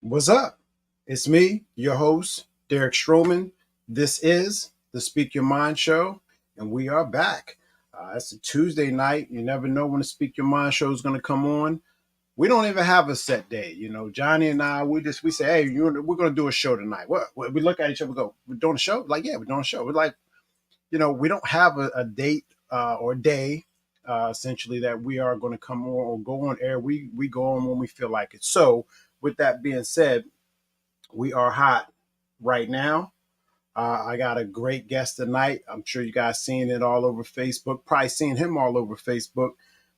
What's up? It's me, your host, Derek Stroman. This is the Speak Your Mind show, and we are back. It's a Tuesday night. You never know when the Speak Your Mind show is going to come on. We don't even have a set day. Johnny and I, we say, hey, we're going to do a show tonight. What? We look at each other and go, we're doing a show? Like, yeah, we're doing a show. We're like, we don't have a date or day, essentially, that we are going to come on or go on air. We go on when we feel like it. So, with that being said, we are hot right now. I got a great guest tonight. I'm sure you guys seen it all over Facebook, probably seen him all over Facebook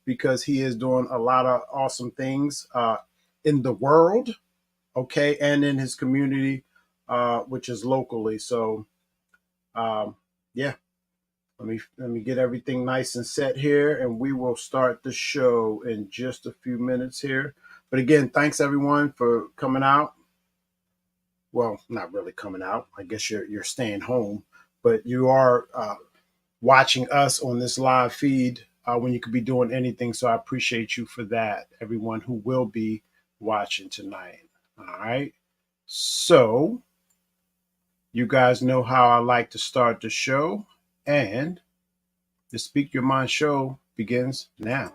because he is doing a lot of awesome things in the world, okay, and in his community, which is locally. So, yeah, let me get everything nice and set here, and we will start the show in just a few minutes here. But again, thanks everyone for coming out. Well, not really coming out. I guess you're staying home, but you are watching us on this live feed when you could be doing anything. So I appreciate you for that, everyone who will be watching tonight. All right. So you guys know how I like to start the show, and the Speak Your Mind show begins now.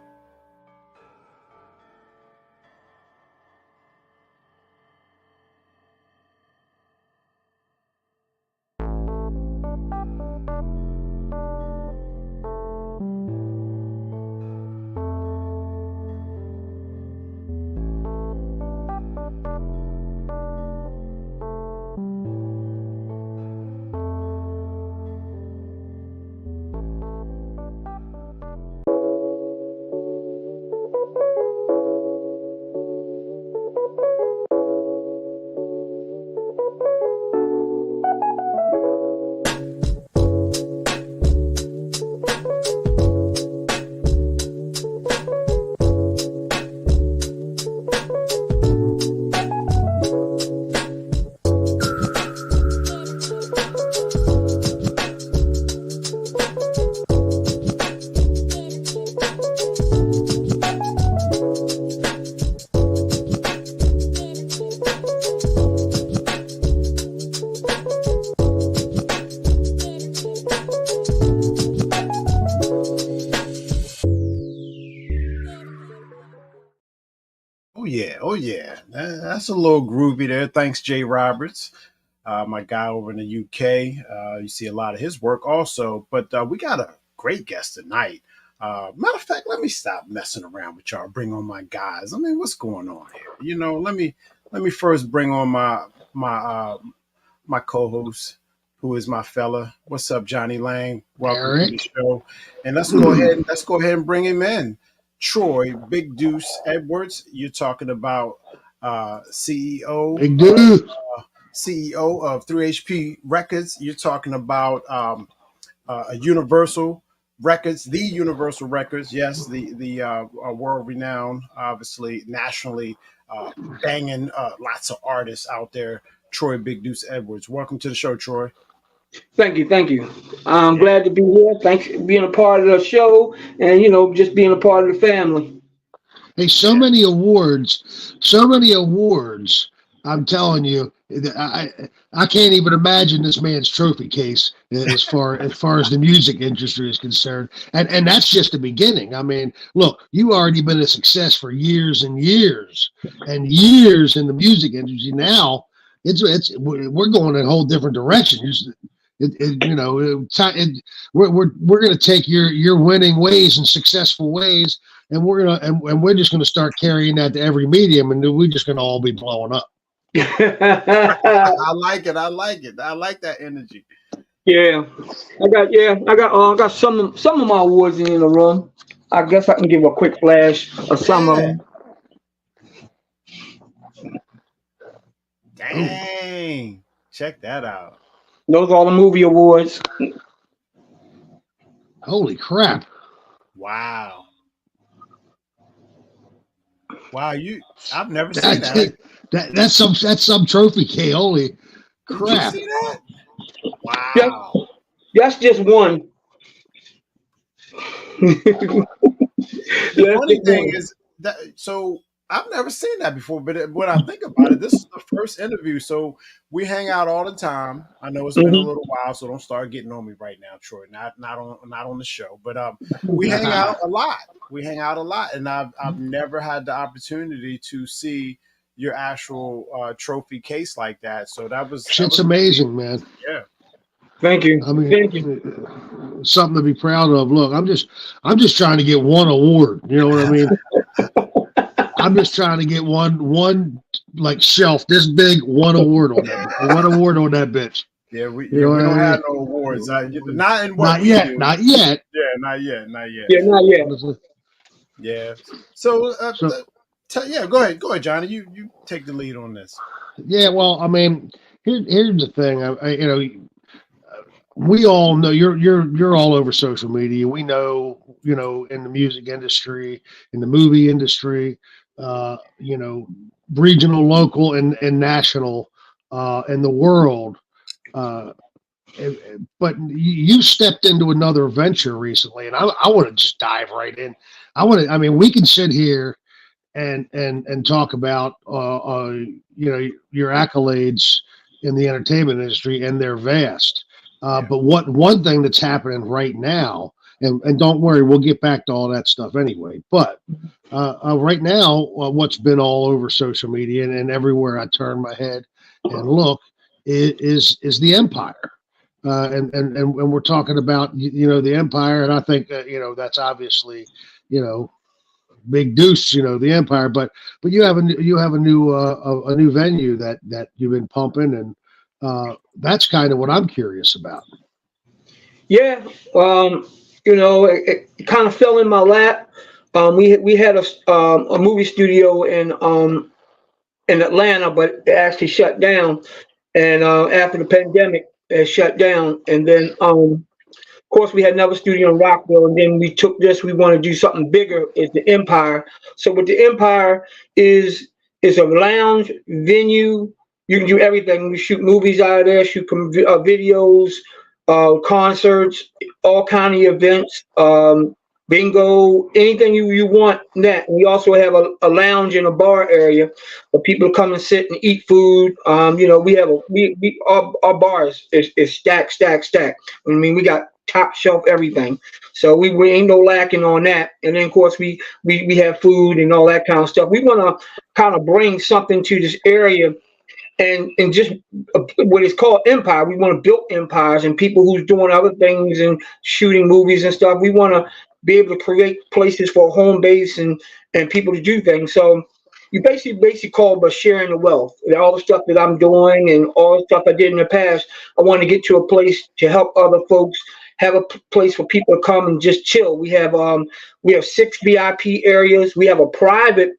Oh yeah, that's a little groovy there. Thanks, Jay Roberts, my guy over in the UK. You see a lot of his work also, but we got a great guest tonight. Matter of fact, let me stop messing around with y'all. Bring on my guys. I mean, what's going on here? Let me first bring on my co-host, who is my fella. What's up, Johnny Lang? Welcome to the show. And let's go ahead and bring him in. Troy Big Deuce Edwards. You're talking about CEO, Big Deuce. CEO of 3HP Records. You're talking about a Universal Records, the Universal Records. Yes, the world renowned, obviously nationally banging lots of artists out there. Troy Big Deuce Edwards. Welcome to the show, Troy. Thank you. I'm glad to be here. Thanks for being a part of the show and, just being a part of the family. Hey, so many awards. I'm telling you, I can't even imagine this man's trophy case as far as the music industry is concerned. And that's just the beginning. I mean, look, you already been a success for years and years and years in the music industry. Now we're going in a whole different direction. We're going to take your winning ways and successful ways, and we're just going to start carrying that to every medium, and we're just going to all be blowing up. I like it. I like that energy. Yeah, I got some of my awards in the room. I guess I can give a quick flash of some of them. Dang, check that out. Those are all the movie awards. Holy crap! Wow, I've never seen that. That's some trophy case. Holy crap! Did you see that? Wow. That's just one. The funny thing is that, so I've never seen that before, but when I think about it, this is the first interview. So we hang out all the time. I know it's been a Hmm. little while, so don't start getting on me right now, Troy. Not on the show, but we hang out a lot. We hang out a lot, and I've never had the opportunity to see your actual trophy case like that. So that Shit's was pretty, amazing, man. yeah. Thank you. I mean, Thank you. something to be proud of. Look, I'm just trying to get one award. You know what I mean? I'm just trying to get one like shelf this big, one award on that bitch. You know We what I don't have mean? no awards. Not in what Not we yet, do. not yet. Yeah, not yet, not yet. Yeah, not yet. Yeah. So, So yeah, go ahead, Johnny. You take the lead on this. yeah, well, I mean, here's the thing. We all know you're all over social media. We know, in the music industry, in the movie industry, you know, regional, local, and national, in the world. Uh, but you stepped into another venture recently, and I want to just dive right in. I mean, we can sit here and talk about your accolades in the entertainment industry, and they're vast. Yeah. But what one thing that's happening right now, and don't worry, we'll get back to all that stuff anyway. But right now, what's been all over social media and everywhere I turn my head and look is the empire. And we're talking about the empire, and I think that's obviously you know Big Deuce, the Empire. But you have a new venue that you've been pumping, and that's kind of what I'm curious about. Yeah. It kind of fell in my lap. We had a movie studio in Atlanta, but it actually shut down. And after the pandemic, it shut down. And then of course, we had another studio in Rockville, and then we took this. We want to do something bigger. Is the Empire. So, what the Empire is a lounge venue. You can do everything. We shoot movies out of there, shoot videos, concerts, all kind of events, bingo, anything you want. That we also have a lounge and a bar area where people come and sit and eat food. We have our bars is stacked, stacked, stacked. I mean, we got top shelf everything. So we ain't no lacking on that. And then of course we have food and all that kind of stuff. We want to kind of bring something to this area and just what is called empire. We want to build empires and people who's doing other things and shooting movies and stuff. We want to be able to create places for home base and people to do things. So you basically call it sharing the wealth. And all the stuff that I'm doing and all the stuff I did in the past, I want to get to a place to help other folks have a place for people to come and just chill. We have 6 VIP areas. We have a private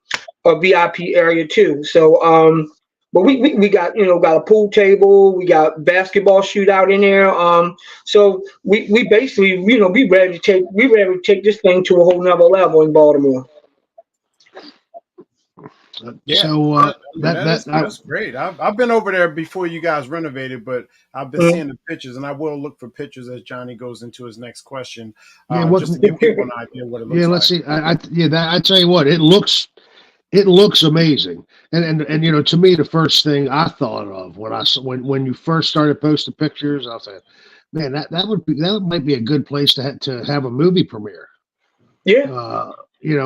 VIP area too. So but we got got a pool table. We got basketball shootout in there. So we basically we ready to take this thing to a whole nother level in Baltimore. Yeah, So that's great. I've been over there before you guys renovated, but I've been Mhm. seeing the pictures, and I will look for pictures as Johnny goes into his next question, yeah, what? just to give people an idea what it Yeah, looks let's like. see. I tell you what, it looks amazing. And to me, the first thing I thought of when you first started posting pictures, I was like, man, that might be a good place to have a movie premiere. Yeah.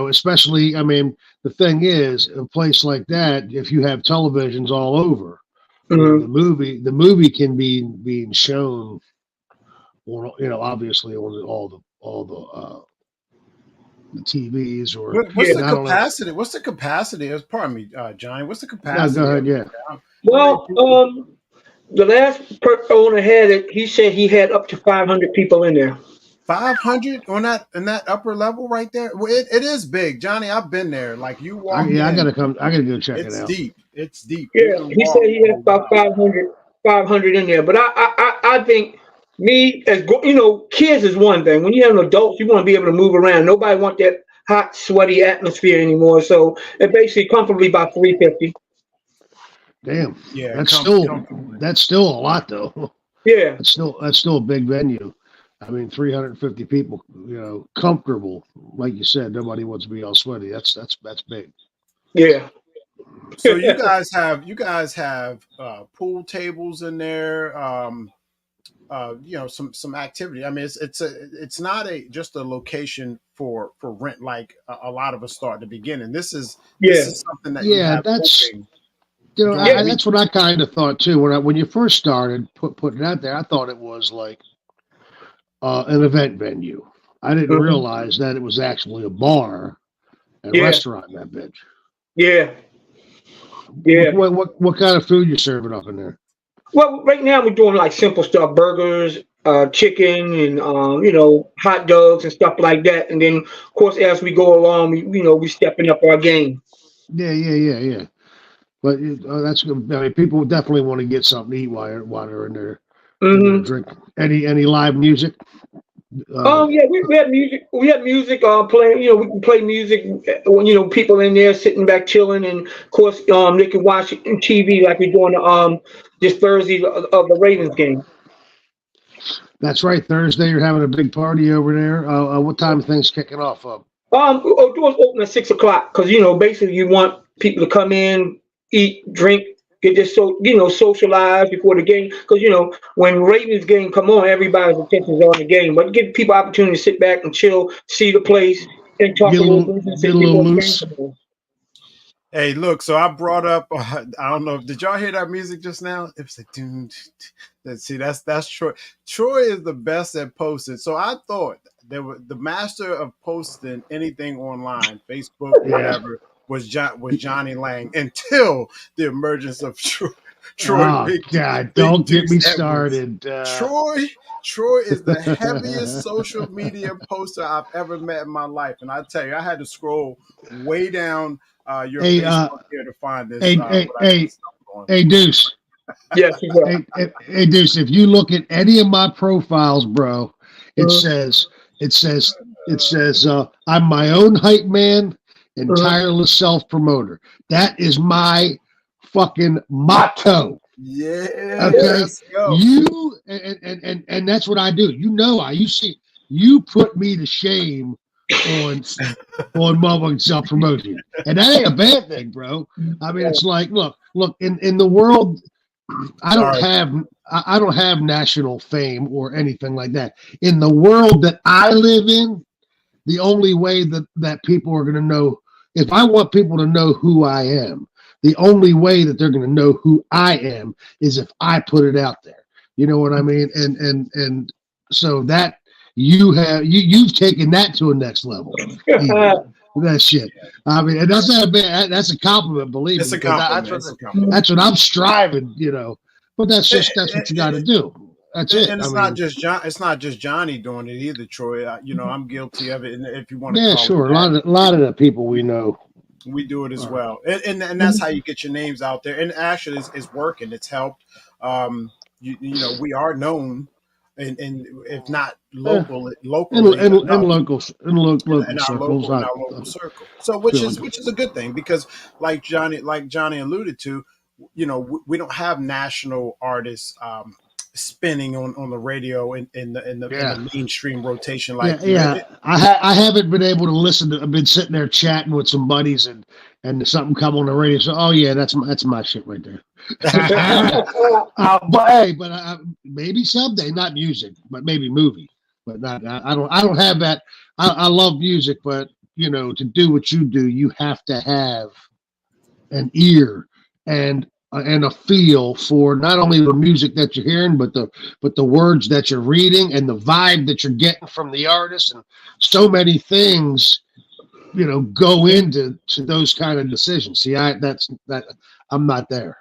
Especially, I mean, the thing is, a place like that, if you have televisions all over, Hmm. the movie can be being shown on, obviously on the TVs, or, What's Yeah. the and I don't know. capacity? What's the capacity? Pardon me, Johnny. What's the No, go capacity ahead. of Yeah. how many Well, people? the last owner had it. He said he had up to 500 people in there. 500 on that in that upper level right there. Well, it is big, Johnny. I've been there. Like you walk I in, gotta come. I gotta go check it it's out. deep. It's deep. You Yeah, can he said walk he for had a about while. 500 in there. But I think me as kids is one thing. When you have adults, you want to be able to move around. Nobody want that hot, sweaty atmosphere anymore. So it basically comfortably about 350. Damn, Yeah, that's still comfortably. that's still a lot though. Yeah, That's still a big venue. I mean, 350 people, comfortable. Like you said, nobody wants to be all sweaty. That's big. Yeah. So you guys have pool tables in there. Some activity. I mean, it's not a just a location for rent like a lot of us start at the beginning. This Yeah. is something that you Yeah, have that's open during the Yeah. week. that's what I kind of thought too. When you first started putting it out there, I thought it was like an event venue. I didn't Mhm. realize that it was actually a bar and Yeah. restaurant in that bitch. Yeah. What Yeah. what what what kind of food you serving up in there? Well, right now we're doing like simple stuff, burgers, chicken, and hot dogs and stuff like that. And then, of course, as we go along, we stepping up our game. Yeah. But that's good. I mean, people definitely want to get something to eat while they're in there Hmm. drinking. Any live music? Uh, Yeah, we have music. We have music playing. We can play music when people in there sitting back chilling, and of course, they can watch TV like we're doing this Thursday of the Ravens game. that's right. Thursday, you're having a big party over there. What time are things kicking off? Doors open at 6 o'clock because basically you want people to come in, eat, drink, get this socialize before the game because when Ravens game come on, everybody's attention is on the game. But give people opportunity to sit back and chill, see the place, and talk Get a a little little business get a little before the game loose. comes on. Hey, look, so I brought up. I don't know. Did y'all hear that music just now? It was like, dude. See, that's Troy. Troy is the best at posting. So I thought there were the master of posting anything online, Facebook, Yeah. whatever, was Johnny Lang until the emergence of Troy Oh God! Big Don't get Deuce me Edwards. started. Troy Troy is the heaviest social media poster I've ever met in my life, and I tell you, I had to scroll way down your hey, Facebook here to find this. hey, hey, What I hey, stumbled on. hey, Deuce. Yes, you will. Hey, Deuce. If you look at any of my profiles, bro, it Mhm, says it says it says I'm my own hype man and mhm. tireless self promoter. That is my fucking motto. Yeah, Yeah. Okay, let's go. you and that's what I do. You see, you put me to shame on motherfucking self promotion, and that ain't a bad thing, bro. I mean, it's like, look in the world. I don't Sorry. have I don't have national fame or anything like that. In the world that I live in, the only way that people are going to know, if I want people to know who I am, the only way that they're going to know who I am is if I put it out there. You know what I mean? And so that you've taken that to a next level, even that shit. I mean, and that's not a bad. That's a compliment, believe It's me, a because compliment. It's a compliment. that's what I'm striving. But that's what you got to do. That's it. And I mean, it's not just Johnny doing it either, Troy. I'm guilty of it, and if you want to yeah, call it sure. that, A lot of the people we know we do it as are. well. And that's how you get your names out there. And actually, it's working. It's helped. Um, we are known, and if not Eh, locally enough local circles, in I our local circle. So feel like which is a good thing because like Johnny alluded to, we don't have national artists spinning on the radio in yeah, the mainstream rotation like yeah. I haven't been able to listen to. I've been sitting there chatting with some buddies and something come on the radio. So oh yeah, that's my shit right there. But hey, maybe someday, not music, but maybe movie. But not. I don't have that. I love music, but to do what you do, you have to have an ear and a feel for not only the music that you're hearing, but the words that you're reading and the vibe that you're getting from the artist, and so many things go into those kind of decisions. See, I'm not there.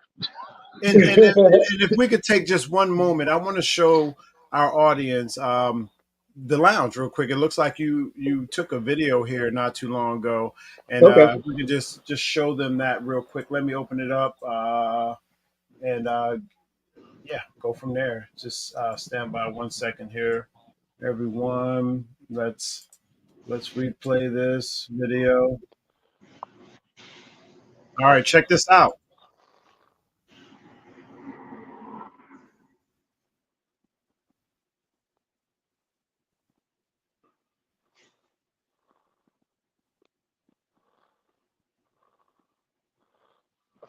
and if we could take just one moment, I want to show our audience the lounge real quick. It looks like you took a video here not too long ago, and Okay. if we could just show them that real quick. Let me open it up, and yeah, go from there. Just stand by 1 second here, everyone. Let's replay this video. All right, check this out.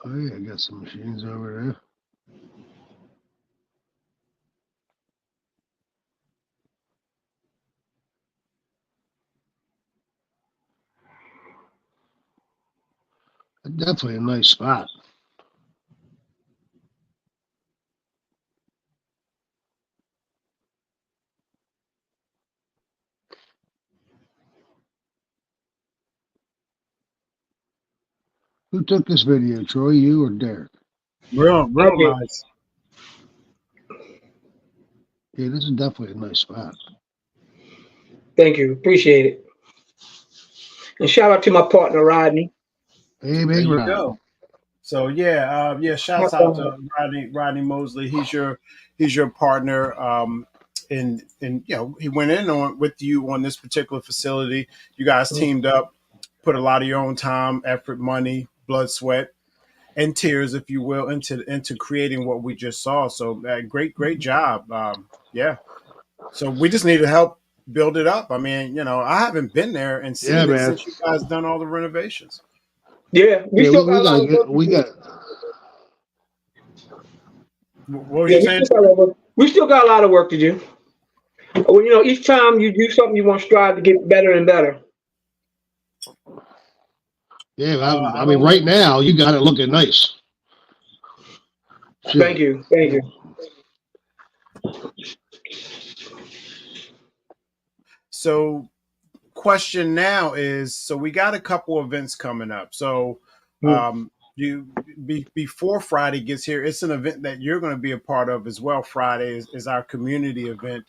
Oh yeah, I got some machines over there. Definitely a nice spot. Who took this video, Troy? You or Derek? Real, I real did. nice. Yeah, this is definitely a nice spot. Thank you. Appreciate it. And shout out to my partner Rodney. Hey, There big you Rodney. go. So yeah. Shouts out to Rodney Mosley. He's your partner. And he went in on with you on this particular facility. You guys teamed up, put a lot of your own time, effort, money, blood, sweat, and tears, if you will, into creating what we just saw. So great job. Yeah. So we just need to help build it up. I mean, I haven't been there and Yeah, seen it man. since you guys done all the renovations. Yeah, we Yeah, still got we a lot gotta of work get. to We do. got. What was Yeah, you saying? we still got a lot of work to do. Well, each time you do something, you want to strive to get better and better. Yeah, I I mean, don't know. right now you got it looking nice. Thank Shit. you. Thank you. So, question now is: so we got a couple events coming up. So, Mm-hmm. you before Friday gets here, it's an event that you're going to be a part of as well. Friday is our community event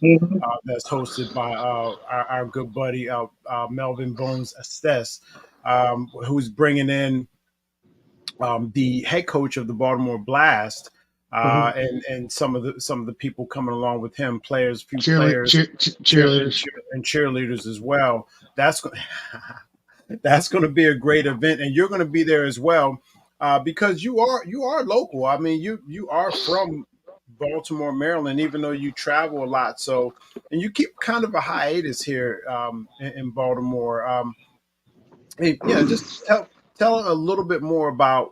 that's hosted by our good buddy Melvin Bones Estes, who's bringing in the head coach of the Baltimore Blast, Mm-hmm. and some of the people coming along with him, players, few players, Cheerleaders. and cheerleaders as well. That's that's going to be a great event, and you're going to be there as well, because you are local. I mean, you are from Baltimore, Maryland, even though you travel a lot. So, and you keep kind of a hiatus here in Baltimore. Hey, yeah, just tell a little bit more about,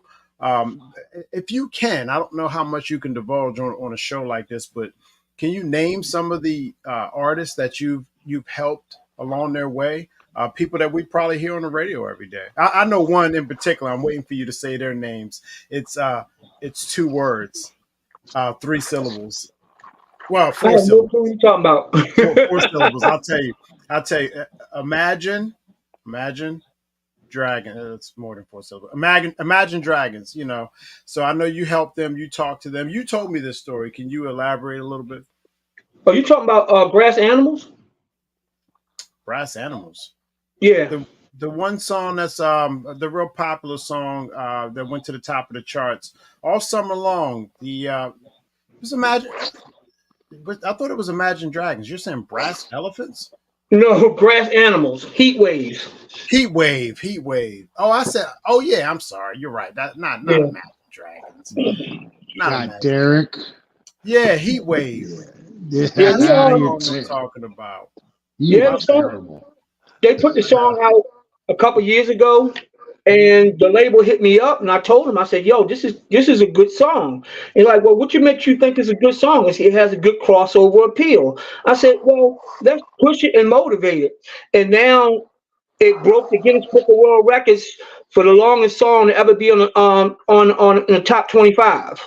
if you can. I don't know how much you can divulge on a show like this, but can you name some of the artists that you've helped along their way? People that we probably hear on the radio every day. I know one in particular. I'm waiting for you to say their names. It's two words, three syllables. Well, I four have no clue what syllables. you're talking about. Four syllables. I'll tell you. I'll tell you. Imagine dragon. It's more than four syllables. Imagine dragons. So I know you helped them. You talked to them. You told me this story. Can you elaborate a little bit? Are you talking about grass animals? Brass animals. Yeah. The one song that's the real popular song that went to the top of the charts all summer long. The was imagine. I thought it was Imagine Dragons. You're saying brass elephants? No, grass animals. Heat waves. Heat wave. Oh, I said. Oh yeah, I'm sorry. You're right. That not Yeah. Imagine Dragons. Not God, Imagine Dragons. Derek. Yeah, Heat Wave. Yeah. That's the Yeah, you're song I'm ter- talking about. you Yeah. are My The song. bad. terrible. They put the Yeah. song out a couple years ago, and the label hit me up, and I told them, I said, "Yo, this is a good song." And like, well, what makes you think it's a good song? I said, it has a good crossover appeal. I said, well, let's push it and motivate it. And now it broke the Guinness Book of World Records for the longest song to ever be on in the top 25.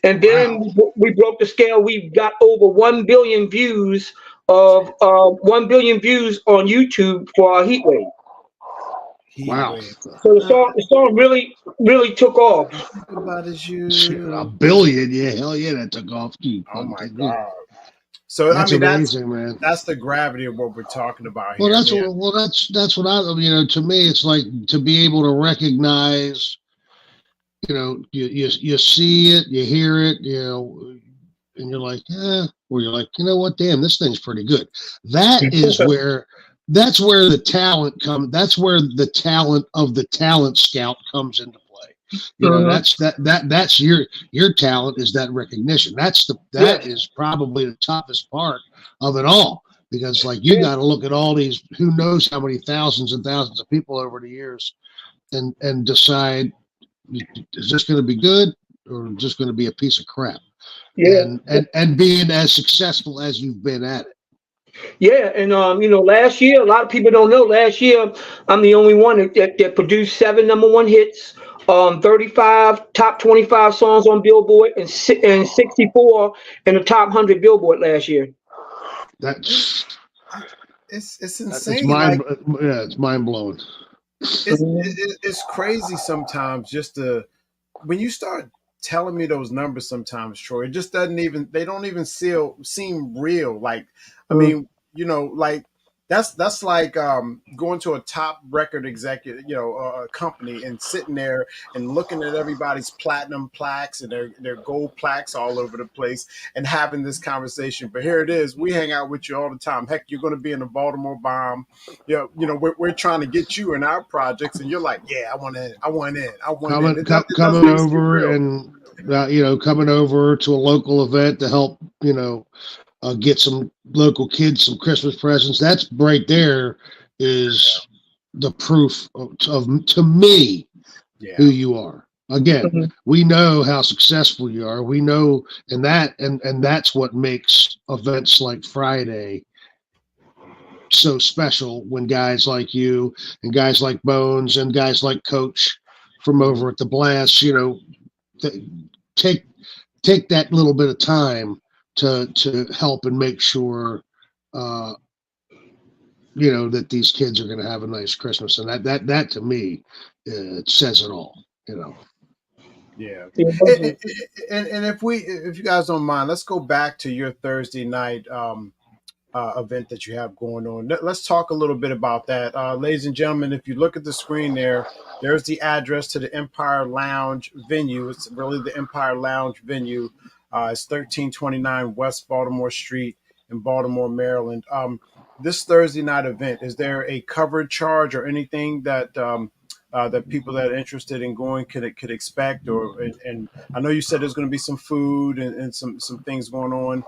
And then Wow. we broke the scale. We got over 1 billion views of 1 billion views on YouTube for our heat wave. Heat Wow. Wave. So the song really took off. All I think about is A you. billion. Yeah, hell yeah, that took off. You Oh fucking my kidding me. god. So I That's mean amazing, man. that's the gravity of what we're talking about Well, here. I mean, that's what I. To me, it's like to be able to recognize. You see it, you hear it, and you're like, or you're like, you know what, damn, this thing's pretty good. That is where that's where the talent come. That's where the talent of the talent scout comes into play. Mhm. That's your talent is that recognition. That Yes. is probably the toughest part of it all. Because like you Yeah. got to look at all these who knows how many thousands and thousands of people over the years and decide is this going to be good or just going to be a piece of crap? Yeah. And being as successful as you've been at it. Yeah, and last year, a lot of people don't know. Last year, I'm the only one that produced 7 #1 hits, 35 top 25 songs on Billboard, and 64 in the top 100 Billboard last year. That's It's it's insane. Like it's mind blowing. it's crazy sometimes just to when you start telling me those numbers sometimes, Troy, it just doesn't even they don't even seem real. Like, I Mhm. mean, like that's like going to a top record executive, company and sitting there and looking at everybody's platinum plaques and their gold plaques all over the place and having this conversation. But here it is, we hang out with you all the time. Heck, you're going to be in the Baltimore Bomb. We're trying to get you in our projects, and you're like, yeah, I want in, I want in, I want in. It doesn't Coming even seem over real. and coming over to a local event to help get some local kids some Christmas presents. That's right there is the proof of to me who Yeah, you are. Again, Mhm. we know how successful you are. We know, and that's what makes events like Friday so special when guys like you and guys like Bones and guys like Coach from hmm over at the Blast, th- take take that little bit of time to help and make sure uh, that these kids are going to have a nice Christmas, and that to me says it all. yeah. Yeah, And, definitely. and if you guys don't mind, let's go back to your Thursday night event that you have going on. Let's talk a little bit about that. Ladies and gentlemen, if you look at the screen there's the address to the Empire Lounge venue. It's really the Empire Lounge venue. It's 1329 West Baltimore Street in Baltimore, Maryland. This Thursday night event, is there a covered charge or anything that people that are interested in going could expect? And I know you said there's going to be some food and some things going on.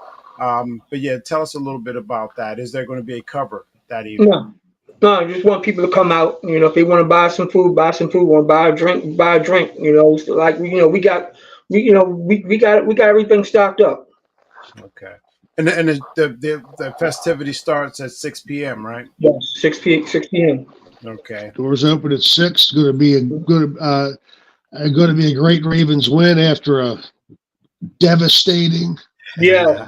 But yeah, tell us a little bit about that. Is there going to be a cover that evening? No, no, I just want people to come out. If they want to buy some food, buy some food. Want to buy a drink, buy a drink. So like we got everything stocked up. Okay. And the festivity starts at 6 p.m., right? Yes, 6 p.m. Okay. Doors open at 6. Going to be a great Ravens win after a devastating, Yeah.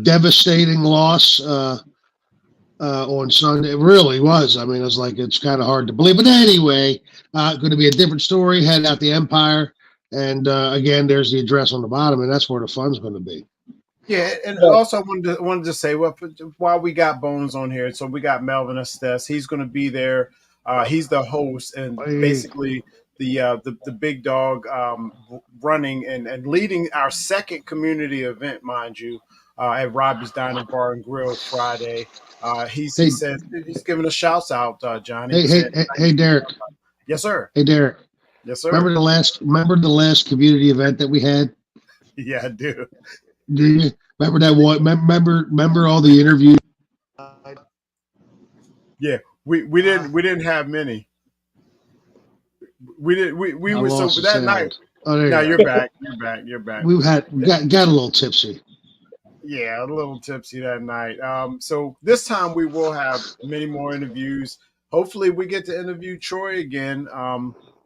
devastating loss on Sunday. It really was. I mean, it's kind of hard to believe. But anyway, going to be a different story. Head out the Empire, and again, there's the address on the bottom, and that's where the fun's going to be. Yeah, and Yeah. also wanted to say, well, while we got Bones on here, so we got Melvin Estes. He's going to be there. He's the host and Hey, basically the big dog running and leading our second community event, mind you, at Robbie's Dining Bar and Grill Friday. He hey, said he's giving us shouts out, Johnny. hey, He hey, said, hey, "Thank hey, you for Derek. coming by." Yes, sir. Hey, Derek. Yes, sir. Remember the last community event that we had? Yeah, I do. Do you remember that one? Remember all the interviews? Yeah, we didn't have many. We did we I were so lost the that night. sound. Oh, there Now you you're go. back. You're back. You're back. Got a little tipsy. Yeah, a little tipsy that night. So this time we will have many more interviews. Hopefully, we get to interview Troy again. Yeah,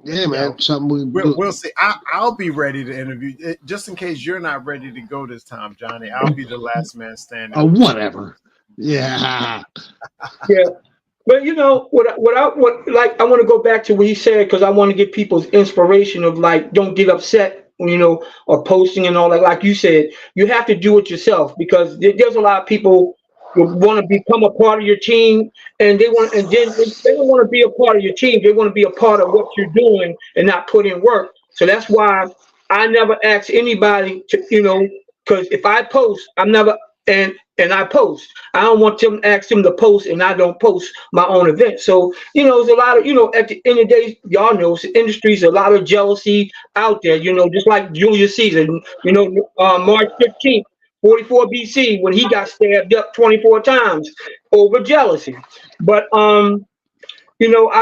You man. know, Something we we'll, do. we'll see. I'll be ready to interview. Just in case you're not ready to go this time, Johnny. I'll be the last man standing. Oh, whatever. Yeah. Yeah. But what I want to go back to what he said because I want to give people's inspiration of like don't get upset or posting and all that. Like you said, you have to do it yourself because there's a lot of people who want to become a part of your team and then they don't want to be a part of your team. They want to be a part of what you're doing and not put in work. So that's why I never ask anybody to because if I post, I'm never and I post. I don't want them to ask them to post and I don't post my own event. So, there's a lot of, at the end of the day, y'all know the industry's a lot of jealousy out there, just like Julius Caesar, March 15th, 44 BC, when he got stabbed up 24 times over jealousy. But I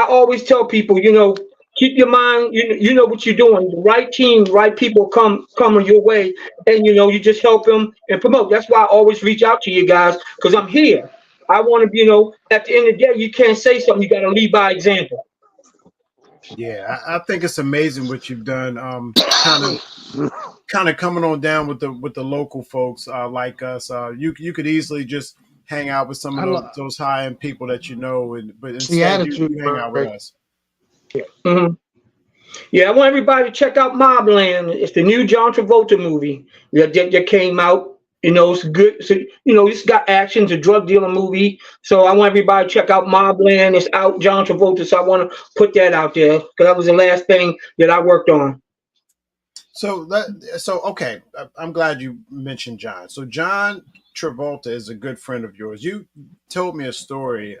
always tell people, keep your mind. You know what you're doing. The right team, the right people coming your way, and you just help them and promote. That's why I always reach out to you guys because I'm here. I want to, at the end of the day, you can't say something. You got to lead by example. Yeah, I think it's amazing what you've done. Kind of coming on down with the local folks like us. You could easily just hang out with some of I those high end people that you know, but it's the instead attitude, you hang out with right? us. Hmm. Yeah, I want everybody to check out Mobland. It's the new John Travolta movie that came out. It's good. So, it's got action. It's a drug dealer movie. So I want everybody to check out Mobland. It's out, John Travolta. So I want to put that out there because that was the last thing that I worked on. So okay, I'm glad you mentioned John. So John Travolta is a good friend of yours. You told me a story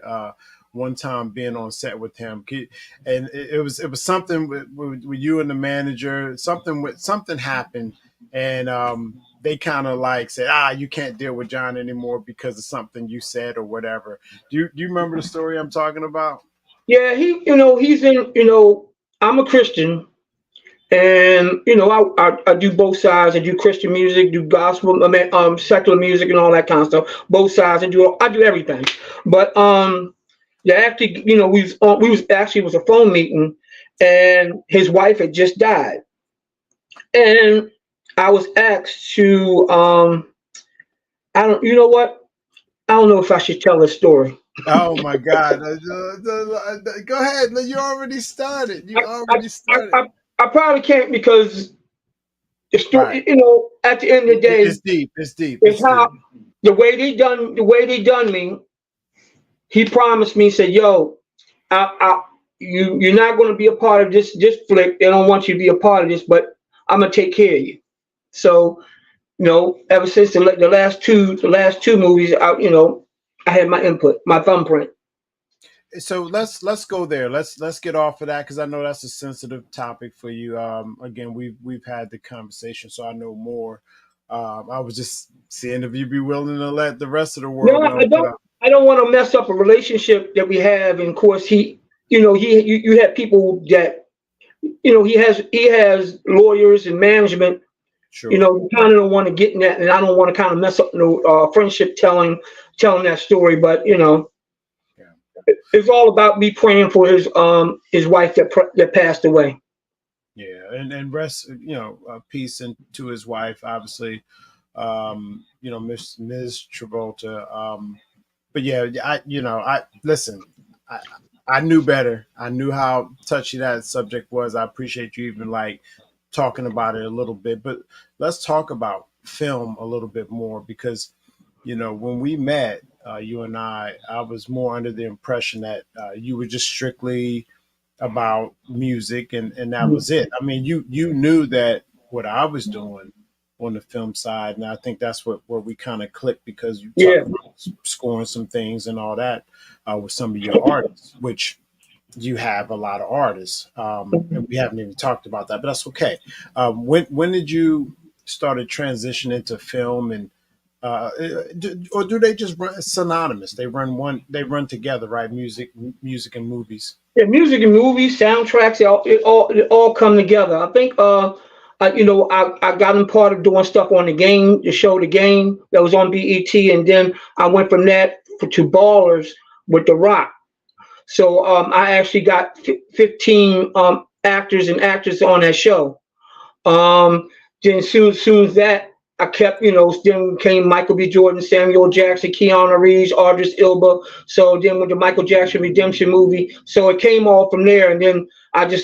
one time being on set with him, and it was something with you and the manager. Something happened, and they kind of like said, you can't deal with John anymore because of something you said or whatever. Do you remember the story I'm talking about? Yeah, he's in. I'm a Christian. And I do both sides. I do Christian music, do gospel, secular music, and all that kind of stuff. Both sides. I do everything. But yeah, actually, we was a phone meeting, and his wife had just died, and I was asked to I don't. You know what? I don't know if I should tell this story. Oh my God! Go ahead. You already started. You I, already I, started. I, I probably can't because the Right. story. At the end of the day, It's deep. It's deep. is It's how deep. the way they done me. He promised me, said, "Yo, you're not going to be a part of this flick. They don't want you to be a part of this, but I'm gonna take care of you." So, ever since the last two movies out, I had my input, my thumbprint. So let's go there. Let's get off of that because I know that's a sensitive topic for you. Again, we've had the conversation, so I know more. I was just seeing if you'd be willing to let the rest of the No, world I know. But don't. I don't want to mess up a relationship that we have. And of course, you have people that he has lawyers and management. sure. You kind of don't want to get in that, and I don't want to kind of mess up no friendship telling that story. But Yeah. it's all about me praying for his wife that passed away. Yeah, and rest, peace into his wife, obviously, Ms. Travolta. But yeah, I listen. I I knew better. I knew how touchy that subject was. I appreciate you even like talking about it a little bit. But let's talk about film a little bit more because when we met, you and I was more under the impression that you were just strictly about music and that was it. I mean, you knew that what I was doing on the film side, and I think that's where we kind of clicked because you Yeah, talked about scoring some things and all that with some of your artists, which you have a lot of artists, and we haven't even talked about that, but that's okay. When did you started transition into film and or do they just run synonymous? They run together, right? Music and movies. yeah. Music and movies, soundtracks, it all come together. I think I got in part of doing stuff on the show The Game that was on BET, and then I went from that to Ballers with The Rock. So I actually got 15 actors and actresses on that show. Um, then soon as that, I kept, then came Michael B. Jordan, Samuel Jackson, Keanu Reeves, Idris Elba. So then with the Michael Jackson Redemption movie, so it came all from there. And then I got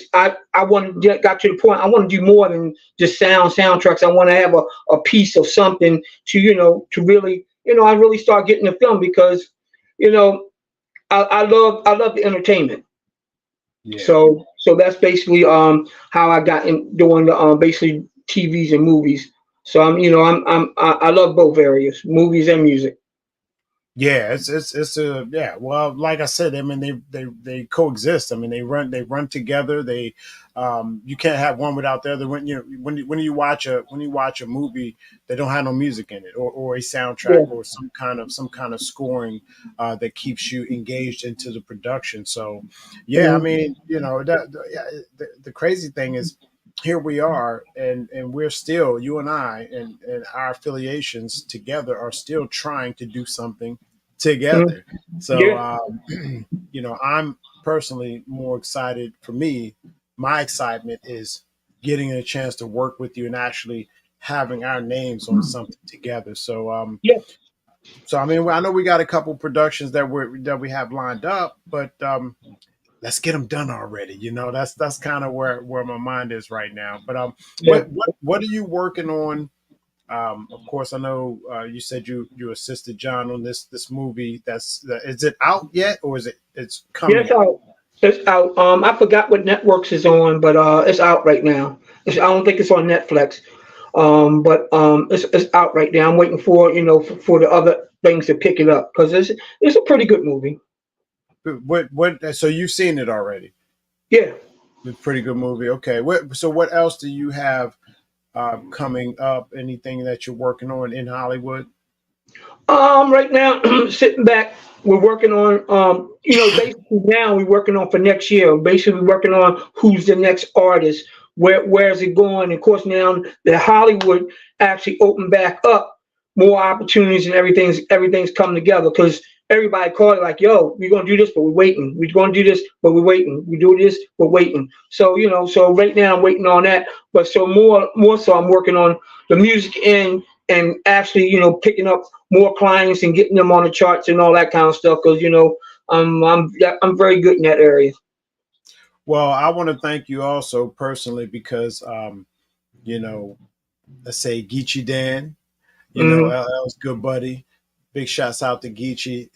to the point I want to do more than just soundtracks. I want to have a piece of something to really, I really start getting the film because, you know, I love the entertainment. Yeah. So that's basically how I got in doing the basically TVs and movies. So I love both areas, movies and music. Yeah, it's a yeah. Well, like I said, I mean they coexist. I mean they run together. They you can't have one without the other. When you watch a movie that don't have no music in it, or a soundtrack, Yeah. or some kind of scoring that keeps you engaged into the production. So yeah, I Mhm. mean yeah, the crazy thing is here we are, and we're still, you and I and our affiliations together are still trying to do something Mhm. together. So Yeah. I'm personally more excited. For me, my excitement is getting a chance to work with you and actually having our names on something together. Yeah. So I mean, I know we got a couple productions that we have lined up, but let's get them done already. That's kind of where my mind is right now. But Yeah. what are you working on? Of course, I know you said you assisted John on this movie. Is it out yet, or it's Yeah. coming It's out? out. It's out. I forgot what networks is on, but it's out right now. I don't think it's on Netflix. But it's out right now. I'm waiting for for the other things to pick it up because it's a pretty good movie. What? So you've seen it already? Yeah. A pretty good movie. Okay. What else do you have coming up? Anything that you're working on in Hollywood? Right now, sitting back, we're working on, basically now we're working on for next year. Basically, we're working on who's the next artist, where's it going. Of course, now that Hollywood actually opened back up, more opportunities and everything's coming together because everybody called it like, yo, we're gonna do this, but we're waiting. We're gonna do this, but we're waiting. We do this, we're waiting. So so right now I'm waiting on that. But so more so, I'm working on the music and actually picking up more clients and getting them on the charts and all that kind of stuff because I'm very good in that area. Well, I want to thank you also personally because you know, let's say Geechee Dan. Hmm. That was good, buddy. Big shouts out to Geechee.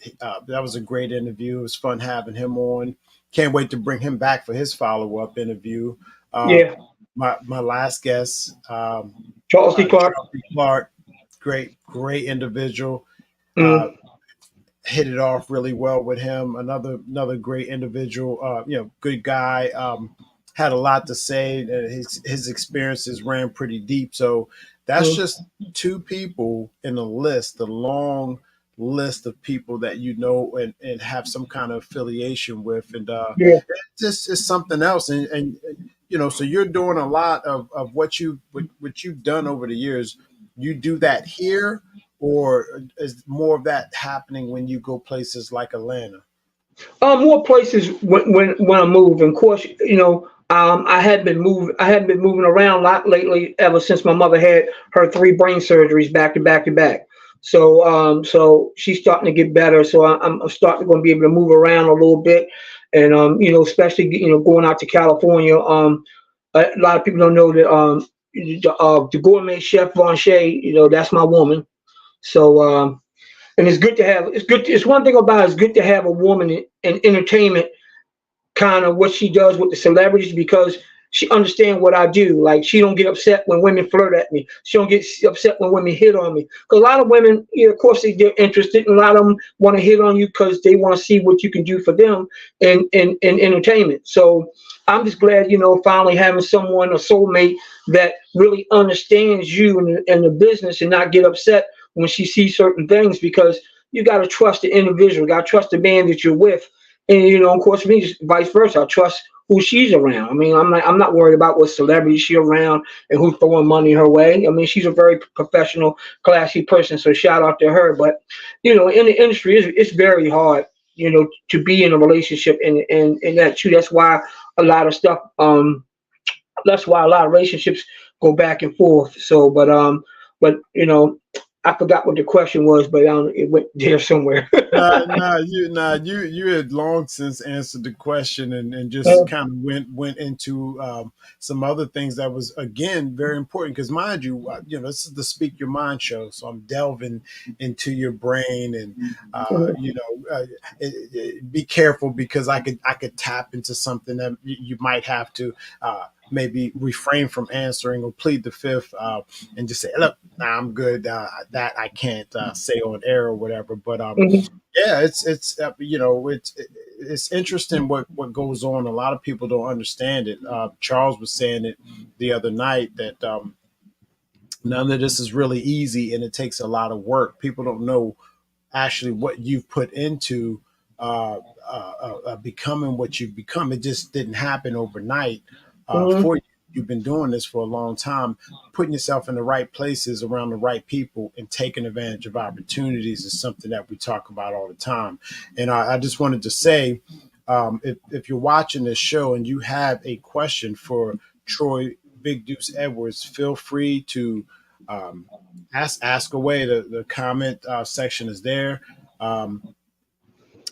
That was a great interview. It was fun having him on. Can't wait to bring him back for his follow up interview. Uh, Yeah. my last guest, Charles D. Clark. Charles B. Clark, great individual. Uh, Hmm. hit it off really well with him. Another great individual. Good guy. Had a lot to say. His experiences ran pretty deep. So that's Hmm. just two people in a list, a long list of people that and have some kind of affiliation with, and Yeah. it's something else. And so you're doing a lot of what you've done over the years. You do that here, or is more of that happening when you go places like Atlanta? More places when I move. And of course, I had been moving around a lot lately ever since my mother had her three brain surgeries back to back to back. So she's starting to get better. So I'm starting to going to be able to move around a little bit, and especially going out to California. A lot of people don't know that the gourmet chef Von Shea, that's my woman. So and it's good to have. It's one thing about it's good to have a woman in entertainment, kind of what she does with the celebrities because she understands what I do. Like she don't get upset when women flirt at me. She don't get upset when women hit on me. Because a lot of women, of course, they're interested, and a lot of them want to hit on you because they want to see what you can do for them in entertainment. So I'm just glad, finally having someone, a soulmate that really understands you and the business and not get upset when she sees certain things because you got to trust the individual, got to trust the man that you're with, and of course, me, just vice versa. I trust who she's around. I mean, I'm not worried about what celebrity she's around and who's throwing money her way. I mean, she's a very professional, classy person. So shout out to her. But in the industry, it's very hard. To be in a relationship and that too. That's why a lot of stuff. That's why a lot of relationships go back and forth. So, but I forgot what the question was, but it went there somewhere. You had long since answered the question and just kind of went into some other things that was again very important because mind you, this is the Speak Your Mind show, so I'm delving into your brain and be careful because I could tap into something that you might have to maybe refrain from answering or plead the fifth, and just say, "Look, nah, I'm good. That I can't say on air or whatever." But Mhm. yeah, it's it's interesting what goes on. A lot of people don't understand it. Charles was saying it the other night that none of this is really easy, and it takes a lot of work. People don't know actually what you've put into becoming what you've become. It just didn't happen overnight Mhm. for you. You've been doing this for a long time. Putting yourself in the right places around the right people and taking advantage of opportunities is something that we talk about all the time. And I just wanted to say, if you're watching this show and you have a question for Troy Big Deuce Edwards, feel free to um, ask away. The comment section is there. Um,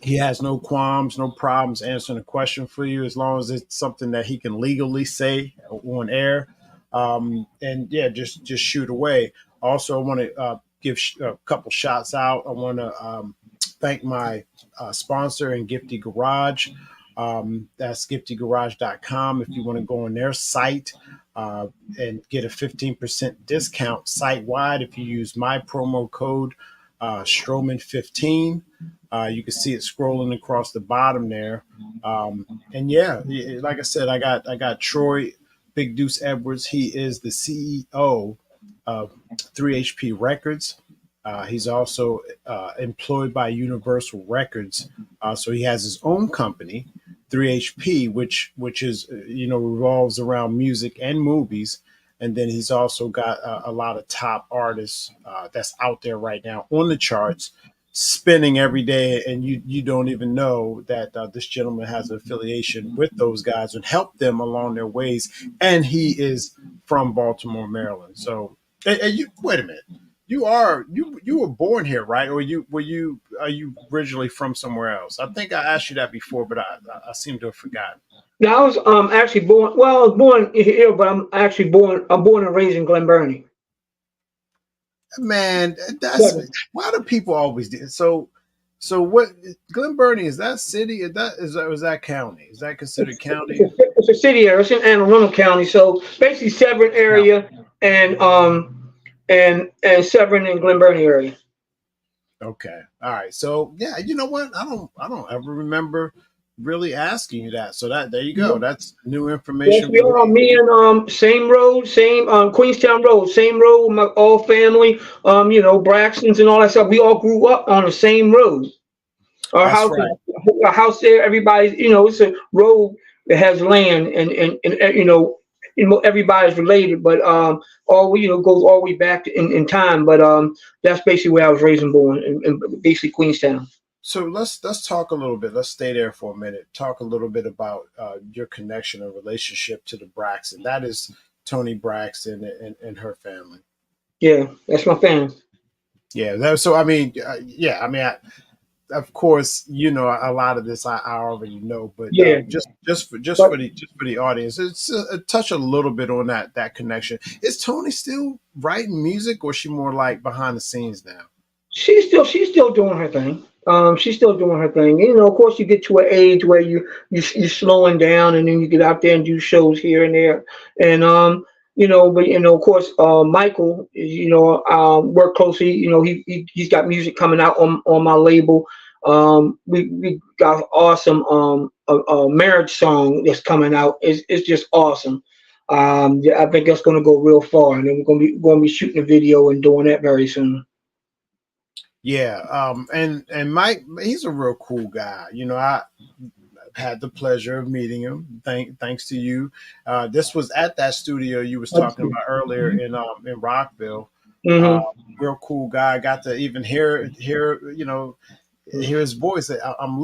he has no qualms, no problems answering a question for you as long as it's something that he can legally say on air. And yeah, just shoot away. Also, I want to give a couple shots out. I want to thank my sponsor in Gifty Garage. That's giftygarage.com. If you want to go on their site uh, and get a 15% discount site wide, if you use my promo code Stroman15. You can see it scrolling across the bottom there. And yeah, like I said, I got Troy Big Deuce Edwards. He is the CEO of 3HP Records. He's also employed by Universal Records, so he has his own company, 3HP, which is revolves around music and movies. And then he's also got a lot of top artists that's out there right now on the charts, spinning every day, and you don't even know that this gentleman has an affiliation with those guys and help them along their ways. And he is from Baltimore, Maryland. So, and you wait a minute. You were born here, right? Or you were you are you originally from somewhere else? I think I asked you that before, but I seem to have forgotten. Now I was actually born. Well, I was born here, but I'm actually born. I'm born and raised in Glen Burnie. Man, that's But why do people always do so. So what? Glen Burnie, is that city? Is that county? Is that considered county? it's a city area. It's in Anne Arundel County, so basically Severn No. area and Severn and Glen Burnie area. Okay. All right. So yeah, you know what? I don't ever remember really asking you that. So that there you go. That's new Yes, information we for are. me. Me and same road, same Queenstown Road, same road. My all family, Braxtons and all that stuff. We all grew up on the same road. Our That's house, right. our house there. Everybody, it's a road that has land, and everybody's related. But all goes all the way back in time. But that's basically where I was raised and born, in basically Queenstown. So let's talk a little bit. Let's stay there for a minute. Talk a little bit about your connection and relationship to the Braxton. That is Tony Braxton and her family. Yeah, that's my family. Yeah. So I mean, yeah. I mean, of course, a lot of this I already know, but Yeah, just but for the audience, it's touch a little bit on that connection. Is Tony still writing music, or is she more like behind the scenes now? she's still doing her thing. She's still doing her thing. Of course, you get to an age where you're slowing down, and then you get out there and do shows here and there. And but of course, Michael, work closely. He's got music coming out on my label. We got awesome a marriage song that's coming out. It's just awesome. Yeah, I think that's going to go real far, and then we're going to be shooting a video and doing that very soon. Yeah, and Mike, he's a real cool guy. I had the pleasure of meeting him. Thanks to you. This was at that studio you was talking about earlier in Rockville. Uh, Mm-hmm. Real cool guy. I got to even hear his voice. I'm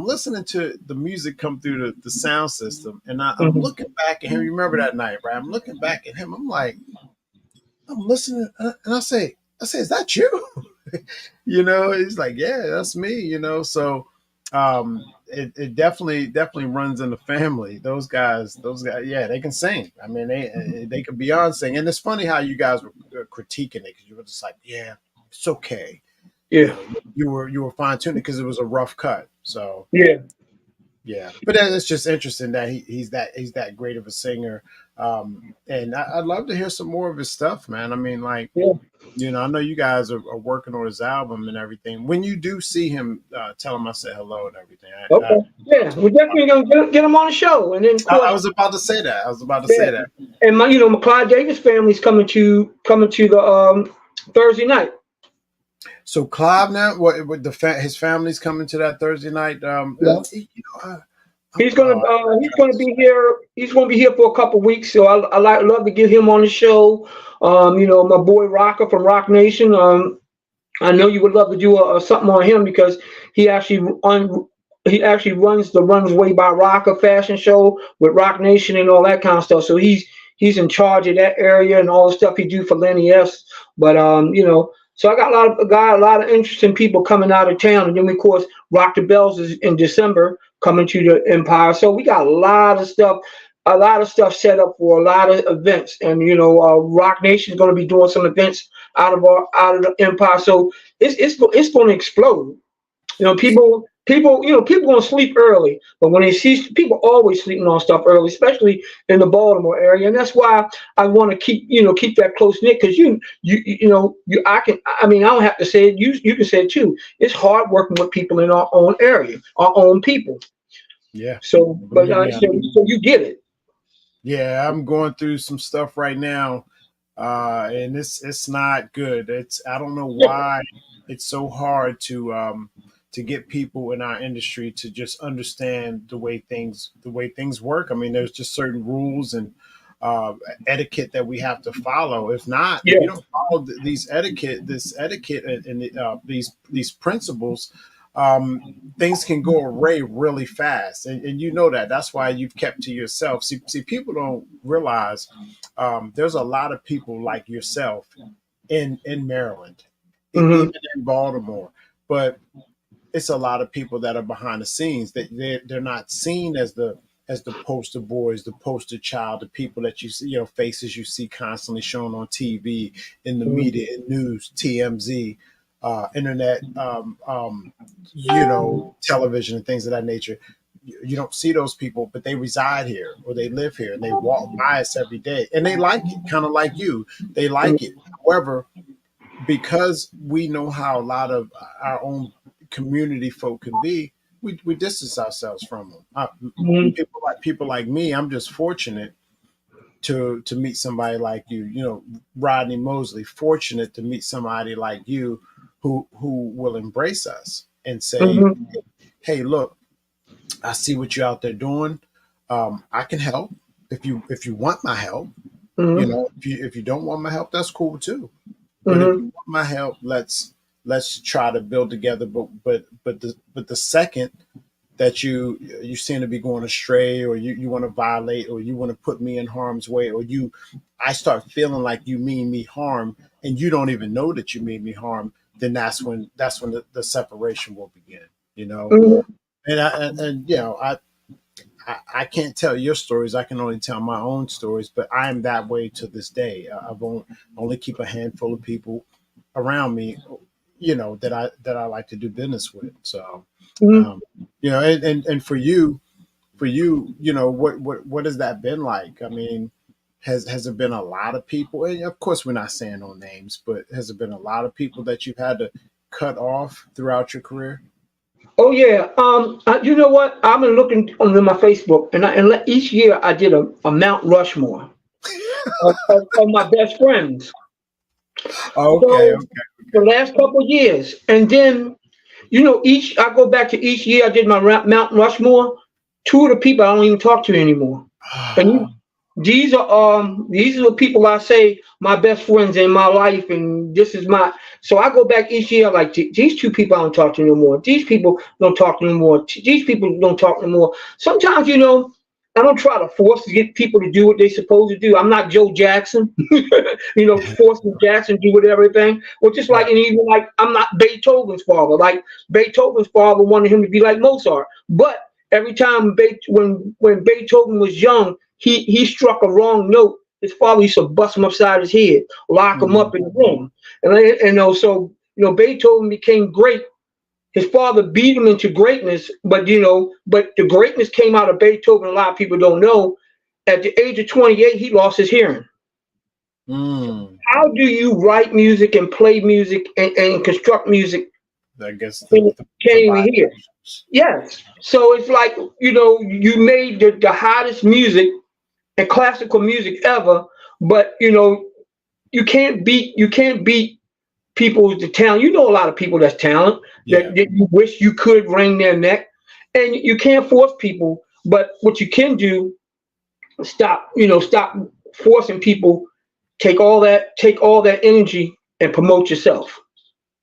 listening to the music come through the sound system, and I'm Hmm. looking back at him. You remember that night, right? I'm looking back at him. I'm like, I'm listening, and I say, is that you? He's like, yeah, that's me. So it definitely runs in the family. Those guys, yeah, they can sing. I mean, they could beyond sing. And it's funny how you guys were critiquing it because you were just like, yeah, it's okay. Yeah. You were fine tuning because it was a rough cut. So Yeah. Yeah, but it's just interesting that he's that great of a singer, and I'd love to hear some more of his stuff, man. I mean, like, Yeah. I know you guys are working on his album and everything. When you do see him, tell him I said hello and everything. Okay. Yeah, we're definitely gonna get him on the show, and then of I course, was about to say that. I was about to yeah, say that. and my Clyde Davis family's coming to the Thursday night. So Clive now, what his family's coming to that Thursday night. Yeah. I'm, oh, He's gonna be here. He's gonna be here for a couple weeks. So love to get him on the show. My boy Rocker from Rock Nation. I know you would love to do something on him because he actually runs the Runway by Rocker fashion show with Rock Nation and all that kind of stuff. So he's in charge of that area and all the stuff he do for Lenny S. But so I got a lot of interesting people coming out of town, and then of course Rock the Bells is in December coming to the Empire. So we got a lot of stuff set up for a lot of events, and Rock Nation is going to be doing some events out of the Empire. So it's going to explode. People going to sleep early, but when they see people always sleeping on stuff early, especially in the Baltimore area, and that's why I want to keep that close knit because I don't have to say it. You can say it too. It's hard working with people in our own area, our own people. yeah. So, but Believe me, so you get it. yeah, I'm going through some stuff right now, and it's not good. I don't know why it's so hard to get people in our industry to just understand the way things work. I mean, there's just certain rules and uh, etiquette that we have to follow. If not, if Yeah. you don't follow this etiquette and these principles, things can go away really fast, and you know that. That's why you've kept to yourself. See, people don't realize there's a lot of people like yourself in Maryland, Hmm. even in Baltimore, but it's a lot of people that are behind the scenes that they're not seen as the poster boys, the poster child, the people that you see, faces you see constantly shown on TV, in the media, in news, TMZ, internet, television and things of that nature. You don't see those people, but they reside here or they live here and they walk by us every day and they like it, kind of like you. They like it. However, because we know how a lot of our own community folk can be, we distance ourselves from them. Hmm. People like me, I'm just fortunate to meet somebody like you. Rodney Mosley, fortunate to meet somebody like you who will embrace us and say, Hmm. "Hey, look, I see what you're out there doing. I can help if you want my help. Hmm. If you don't want my help, that's cool too. But if Hmm. you want my help, let's try to build together. But the second that you seem to be going astray, or you want to violate, or you want to put me in harm's way, or I start feeling like you mean me harm, and you don't even know that you mean me harm, then that's when the separation will begin. You know, Hmm. I can't tell your stories. I can only tell my own stories, but I am that way to this day. I've only keep a handful of people around me, that I like to do business with. So, Hmm. um, and for you, what has that been like? I mean, has there been a lot of people? And of course, we're not saying no names, but has there been a lot of people that you've had to cut off throughout your career? Oh yeah. You know what? I've been looking on my Facebook, each year I did a Mount Rushmore of my best friends. Okay, So the okay, last couple of years, and then each I go back to each year I did my Mount Rushmore. Two of the people I don't even talk to anymore. And okay. these are the people I say my best friends in my life, and this is my. So I go back each year like these two people I don't talk to no more. These people don't talk no more. These people don't talk no more. Sometimes I don't try to force to get people to do what they're supposed to do. I'm not Joe Jackson, forcing Jackson to do with everything. Or just like, Right. and even like I'm not Beethoven's father. Like Beethoven's father wanted him to be like Mozart, but every time when Beethoven was young, he struck a wrong note. His father used to bust him upside his head, lock him Mhm. up in the room, and so Beethoven became great His father beat him into greatness, but but the greatness came out of Beethoven. A lot of people don't know. At the age of 28, he lost his hearing. Mm. How do you write music and play music and construct music I guess when you the can't even hear? vibrations. Yes. So it's like, you made the hottest music and classical music ever, but you can't beat people with the talent. You know a lot of people that's talent Yeah. that you wish you could wring their neck, and you can't force people. But what you can do, stop forcing people. Take all that energy and promote yourself.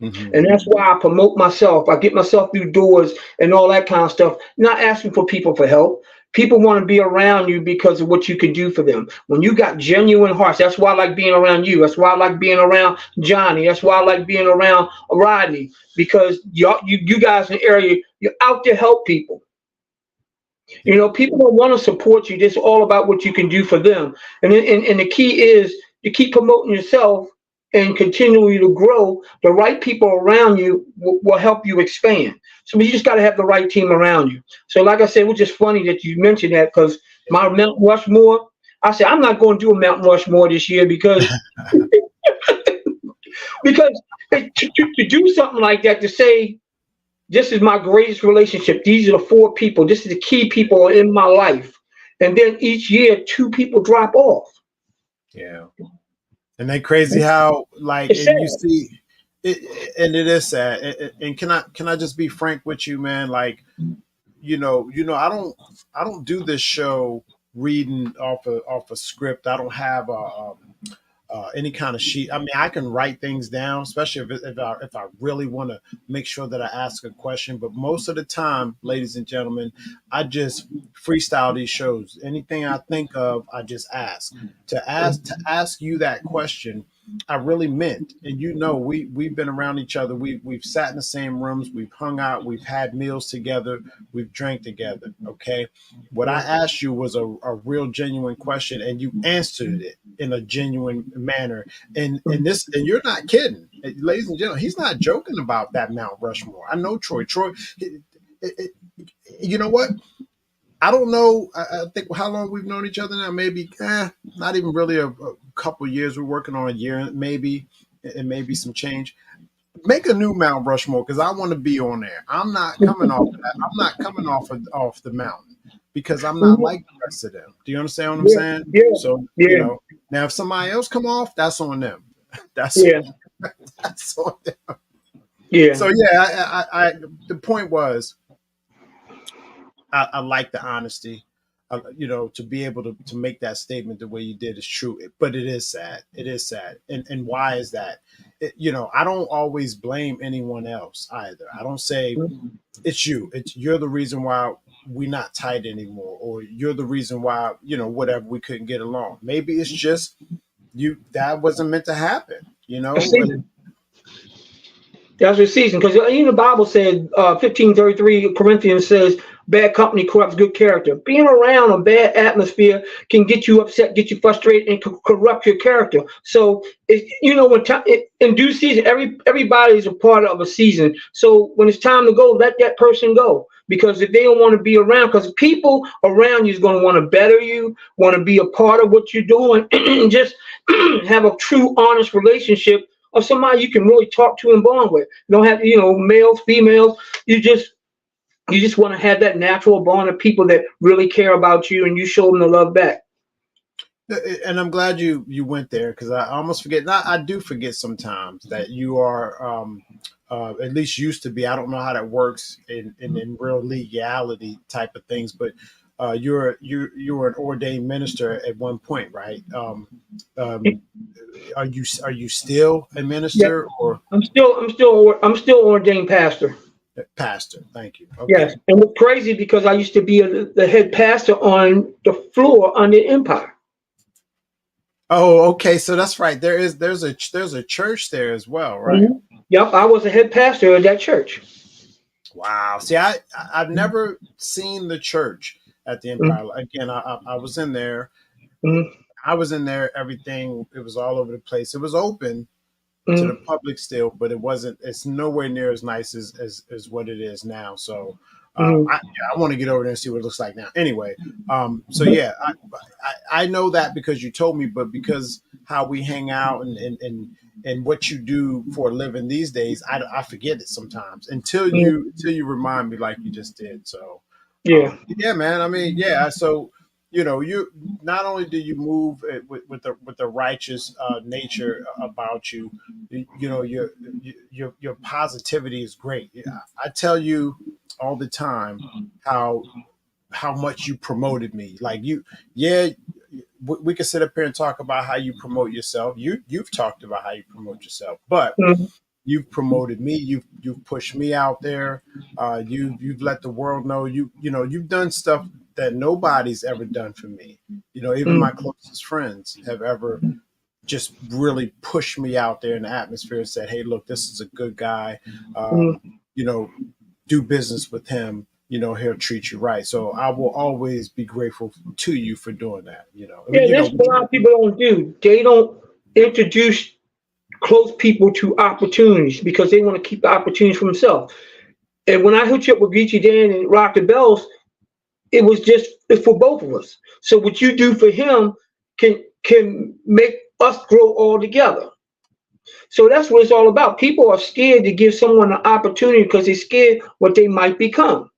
Hmm. And that's why I promote myself. I get myself through doors and all that kind of stuff. Not asking for people for help. People want to be around you because of what you can do for them. When you got genuine hearts, that's why I like being around you. That's why I like being around Johnny. That's why I like being around Rodney, because you guys in the area, you're out to help people. Yeah. People don't want to support you. It's all about what you can do for them. And the key is to keep promoting yourself and continually to grow. The right people around you will help you expand. So you just got to have the right team around you. So like I said, it was just funny that you mentioned that, because my Mount Rushmore, I said, I'm not going to do a Mount Rushmore this year because to do something like that, to say, this is my greatest relationship. These are the four people. This is the key people in my life. And then each year, two people drop off. Yeah. And they crazy how, like, It's sad. and you see it, and it is sad. And can I just be frank with you, man? Like, I don't do this show reading off a script. I don't have any kind of sheet. I mean, I can write things down, especially if I really want to make sure that I ask a question. But most of the time, ladies and gentlemen, I just freestyle these shows. Anything I think of, I just ask. To ask you that question, I really meant. And we've been around each other. We've sat in the same rooms. We've hung out. We've had meals together. We've drank together. Okay. What I asked you was a real genuine question, and you answered it in a genuine manner. And you're not kidding, ladies and gentlemen. He's not joking about that Mount Rushmore. I know Troy. It- you know what? I don't know. I think how long we've known each other now. Maybe not even really a couple years. We're working on a year, maybe, and maybe some change. Make a new Mount Rushmore because I want to be on there. I'm not coming off of that. I'm not coming off the mountain because I'm not like the rest of them. Do you understand what I'm Yeah, saying? yeah, So yeah, now if somebody else come off, that's on them. That's yeah, that's on them. yeah. So yeah, the point was I like the honesty. To be able to make that statement the way you did is true, but it is sad. It is sad, and why is that? I don't always blame anyone else either. I don't say it's you. You're the reason why we're not tight anymore, or you're the reason why whatever we couldn't get along. Maybe it's just you that wasn't meant to happen. A season. That's the season, because even the Bible said, 15:33 Corinthians says, bad company corrupts good character. Being around a bad atmosphere can get you upset, get you frustrated, and corrupt your character. So in due season, everybody is a part of a season. So when it's time to go, let that person go, because if they don't want to be around, because people around you is going to want to better you, want to be a part of what you're doing, and just have a true, honest relationship of somebody you can really talk to and bond with. You don't have, males, females. You just want to have that natural bond of people that really care about you, and you show them the love back. And I'm glad you went there because I almost forget. I do forget sometimes that you are at least used to be. I don't know how that works in real legality type of things, but you were an ordained minister at one point, right? Um, are you still a Yeah, minister or I'm still ordained pastor. pastor? Thank you. Yes, Okay. and it's crazy because I used to be the head pastor on the floor under Empire. Oh, okay. So that's right. There's a church there as well, right? Mhm. Yep, I was a head pastor of that church. Wow. See, I've never seen the church at the Mhm. Empire. Again, I was in there. Mhm. I was in there. Everything. It was all over the place. It was open, to Mm-hmm. the public still, but it wasn't. It's nowhere near as nice as what it is now. So Mm-hmm. I want to get over there and see what it looks like now. Anyway, so yeah, I know that because you told me, but because how we hang out and what you do for a living these days, I forget it sometimes until you remind me like you just did. So Yeah. yeah, man. I mean, yeah. So you not only do you move with the righteous nature about you, your positivity is great. Yeah, I tell you all the time how much you promoted me. Like yeah, we can sit up here and talk about how you promote yourself. You've talked about how you promote yourself, but Mm-hmm. you've promoted me. You've pushed me out there. You've let the world know you've done stuff that nobody's ever done for me. Even my closest friends have ever just really pushed me out there in the atmosphere and said, "Hey, look, this is a good guy. Um, Mm-hmm. you know, do business with him. He'll treat you right." So I will always be grateful to you for doing that. Yeah, that's what a lot of people don't do. They don't introduce close people to opportunities because they want to keep the opportunities for themselves. And when I hooked you up with Geechee Dan and Rock the Bells, it was just for both of us. So what you do for him can make us grow all together. So that's what it's all about. People are scared to give someone an opportunity because they're scared what they might become.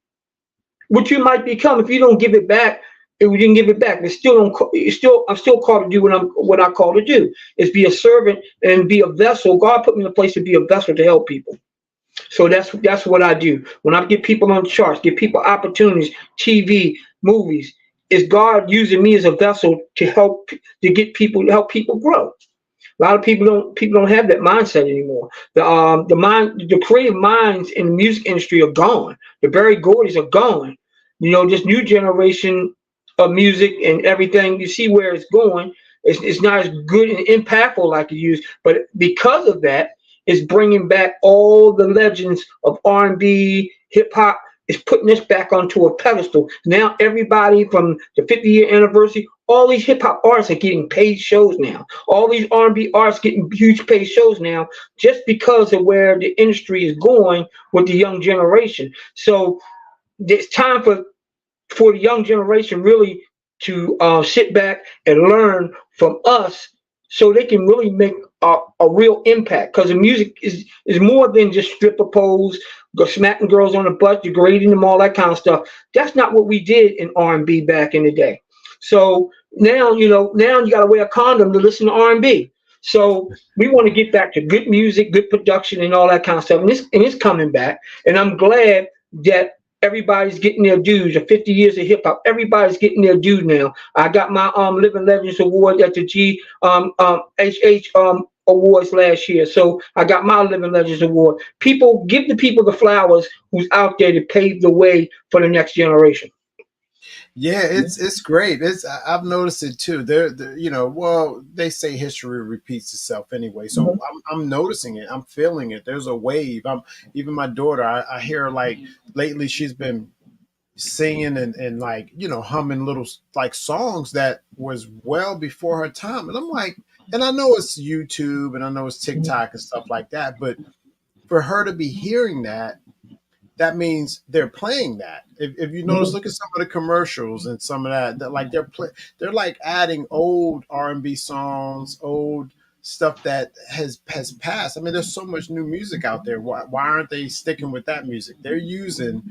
What you might become if you don't give it back. If we didn't give it back, it's still don't. It's still. I'm still called to do what I call to do is be a servant and be a vessel. God put me in a place to be a vessel to help people. So that's what I do. When I get people on charts, give people opportunities, TV, movies, is God using me as a vessel to help people grow. A lot of people don't have that mindset anymore. The creative minds in the music industry are gone. The Barry Gordys are gone. This new generation of music and everything. You see where it's going. It's not as good and impactful like it used. But because of that, it's bringing back all the legends of R&B, hip hop. It's putting this back onto a pedestal. Now everybody from the 50-year anniversary, all these hip hop artists are getting paid shows now. All these R&B artists getting huge paid shows now, just because of where the industry is going with the young generation. So it's time for the young generation really to sit back and learn from us so they can really make a real impact, because the music is more than just stripper pose, go smacking girls on the butt, degrading them, all that kind of stuff. That's not what we did in R&B back in the day. So now now you got to wear a condom to listen to R&B. So we want to get back to good music, good production, and all that kind of stuff, and it's coming back. And I'm glad that everybody's getting their dues. The 50 years of hip hop, everybody's getting their due now. I got my Living Legends award at the GHH awards last year, so I got my Living Legends award. People give the people the flowers who's out there to pave the way for the next generation. Yeah, it's great. I've noticed it too. Well, they say history repeats itself anyway. So I'm noticing it. I'm feeling it. There's a wave. Even my daughter. I hear her, like, lately she's been singing and like humming little like songs that was well before her time. And I'm like, and I know it's YouTube and I know it's TikTok and stuff like that, but for her to be hearing that means they're playing that. If you notice, look at some of the commercials and some of that like they're like adding old R&B songs, old stuff that has passed. I mean, there's so much new music out there. Why aren't they sticking with that music? They're using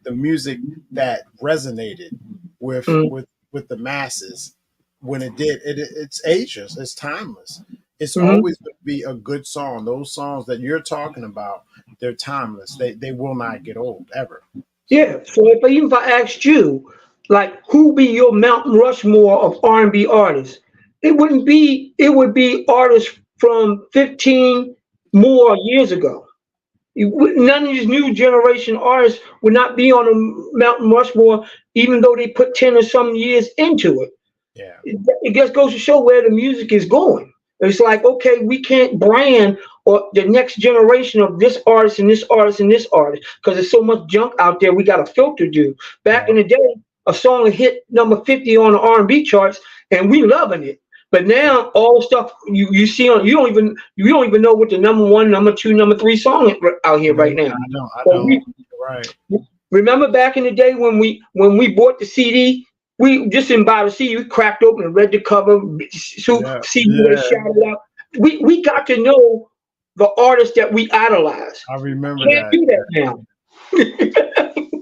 the music that resonated with Mm-hmm. with the masses when it did. It's ageless. It's timeless. It's Mm-hmm. always going to be a good song. Those songs that you're talking about, they're timeless. They will not get old ever. So Yeah. So if I asked you, like, who be your Mountain Rushmore of R&B artists, it would be artists from 15 more years ago. None of these new generation artists would not be on a Mountain Rushmore, even though they put 10 or some years into it. yeah, It just goes to show where the music is going. It's like, okay, we can't brand or the next generation of this artist and this artist and this artist because there's so much junk out there. We got a filter due. Back yeah, in the day, a song hit number 50 on the R&B charts, and we loving it. But now all the stuff you see on you don't even know what the number one, number two, number three song is out here Yeah, right now. I So don't. Right. remember back in the day when we bought the CD, we just didn't buy the CD. We cracked open and read the cover, so Yeah. see who they Yeah. shouted out. We got to know the artists that we idolize. I remember Can't that. do that now.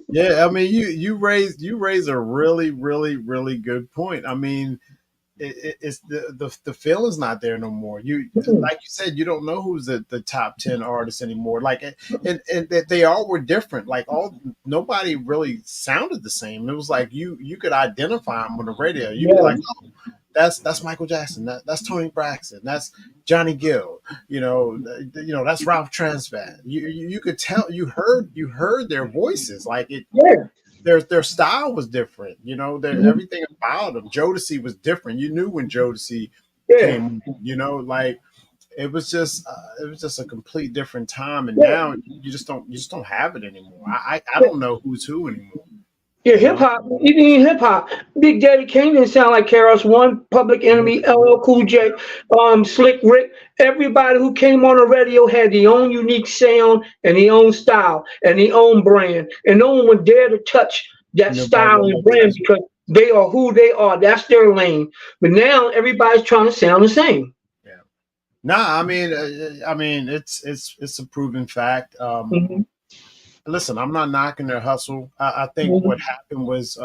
Yeah. I mean, you raise a really good point. I mean, it's the feeling's not there no more. You like you said, you don't know who's the top 10 artists anymore. Like, and they all were different. Like nobody really sounded the same. It was like you could identify them on the radio. You'd be Yeah, like, oh, that's Michael Jackson. That's Tony Braxton. That's Johnny Gill. That's Ralph Tresvant. You could tell you heard their voices. Like it yeah, their style was different. Everything about them. Jodeci was different. You knew when Jodeci yeah, came. Like it was just a complete different time. And yeah. now you just don't have it anymore. I don't know who's who anymore. Yeah, You hip know. hop, even in hip hop, Big Daddy Kane didn't sound like KRS One, Public Enemy, LL Cool J, Slick Rick. Everybody who came on the radio had their own unique sound and their own style and their own brand, and no one would dare to touch that Nobody style would and ever brand touch it. because they are who they are. That's their lane. But now everybody's trying to sound the same. Yeah. Nah, I mean, it's a proven fact. Hmm. Listen, I'm not knocking their hustle. I think Hmm. what happened was